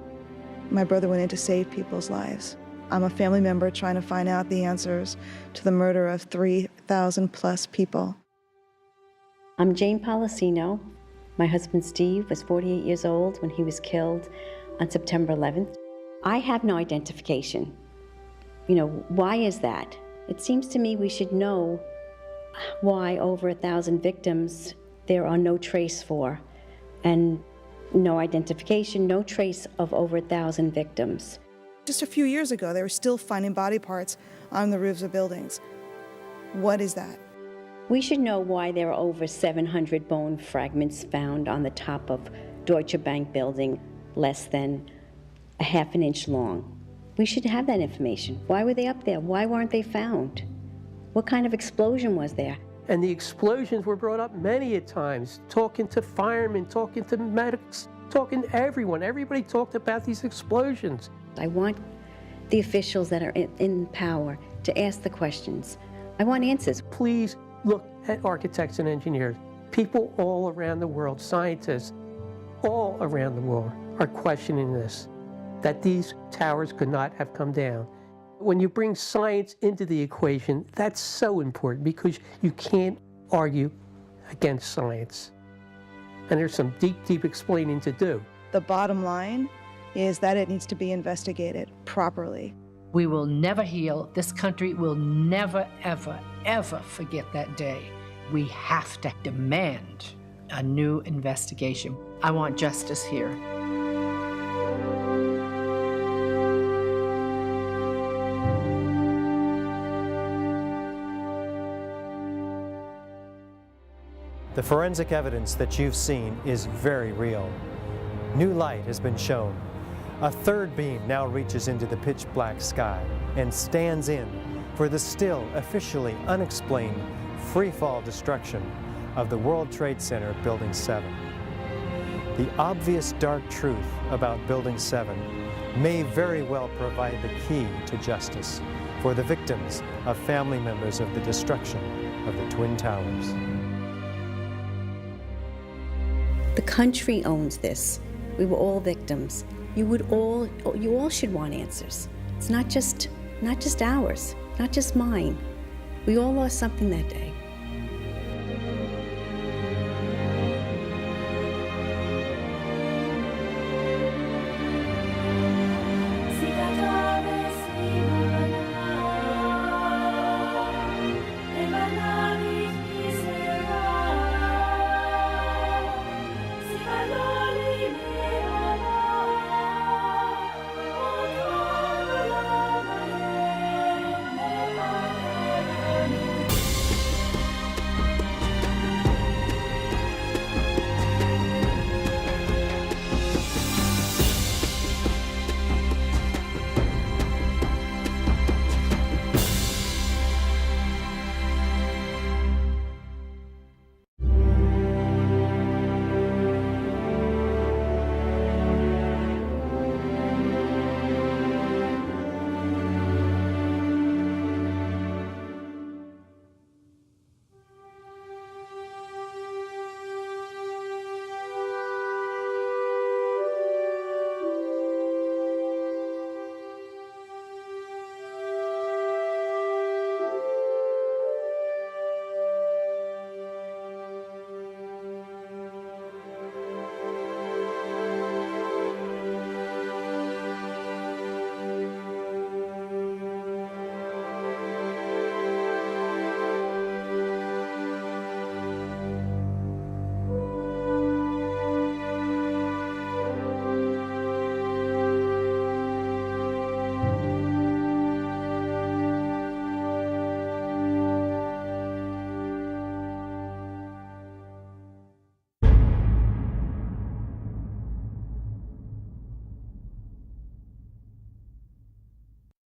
My brother went in to save people's lives. I'm a family member trying to find out the answers to the murder of 3,000 plus people. I'm Jane Policino. My husband Steve was 48 years old when he was killed on September 11th. I have no identification. Why is that? It seems to me we should know why over 1,000 victims there are no trace for, and no identification, no trace of over 1,000 victims. Just a few years ago, they were still finding body parts on the roofs of buildings. What is that? We should know why there are over 700 bone fragments found on the top of Deutsche Bank building, less than a half an inch long. We should have that information. Why were they up there? Why weren't they found? What kind of explosion was there? And the explosions were brought up many a times, talking to firemen, talking to medics, talking to everyone. Everybody talked about these explosions. I want the officials that are in power to ask the questions. I want answers. Please look at architects and engineers. People all around the world, scientists, all around the world are questioning this, that these towers could not have come down. When you bring science into the equation, that's so important because you can't argue against science. And there's some deep, deep explaining to do. The bottom line is that it needs to be investigated properly. We will never heal. This country will never, ever, ever forget that day. We have to demand a new investigation. I want justice here. The forensic evidence that you've seen is very real. New light has been shown. A third beam now reaches into the pitch black sky and stands in for the still officially unexplained free-fall destruction of the World Trade Center Building 7. The obvious dark truth about Building 7 may very well provide the key to justice for the victims of family members of the destruction of the Twin Towers. The country owns this. We were all victims. You all should want answers. It's not just ours, not just mine. We all lost something that day.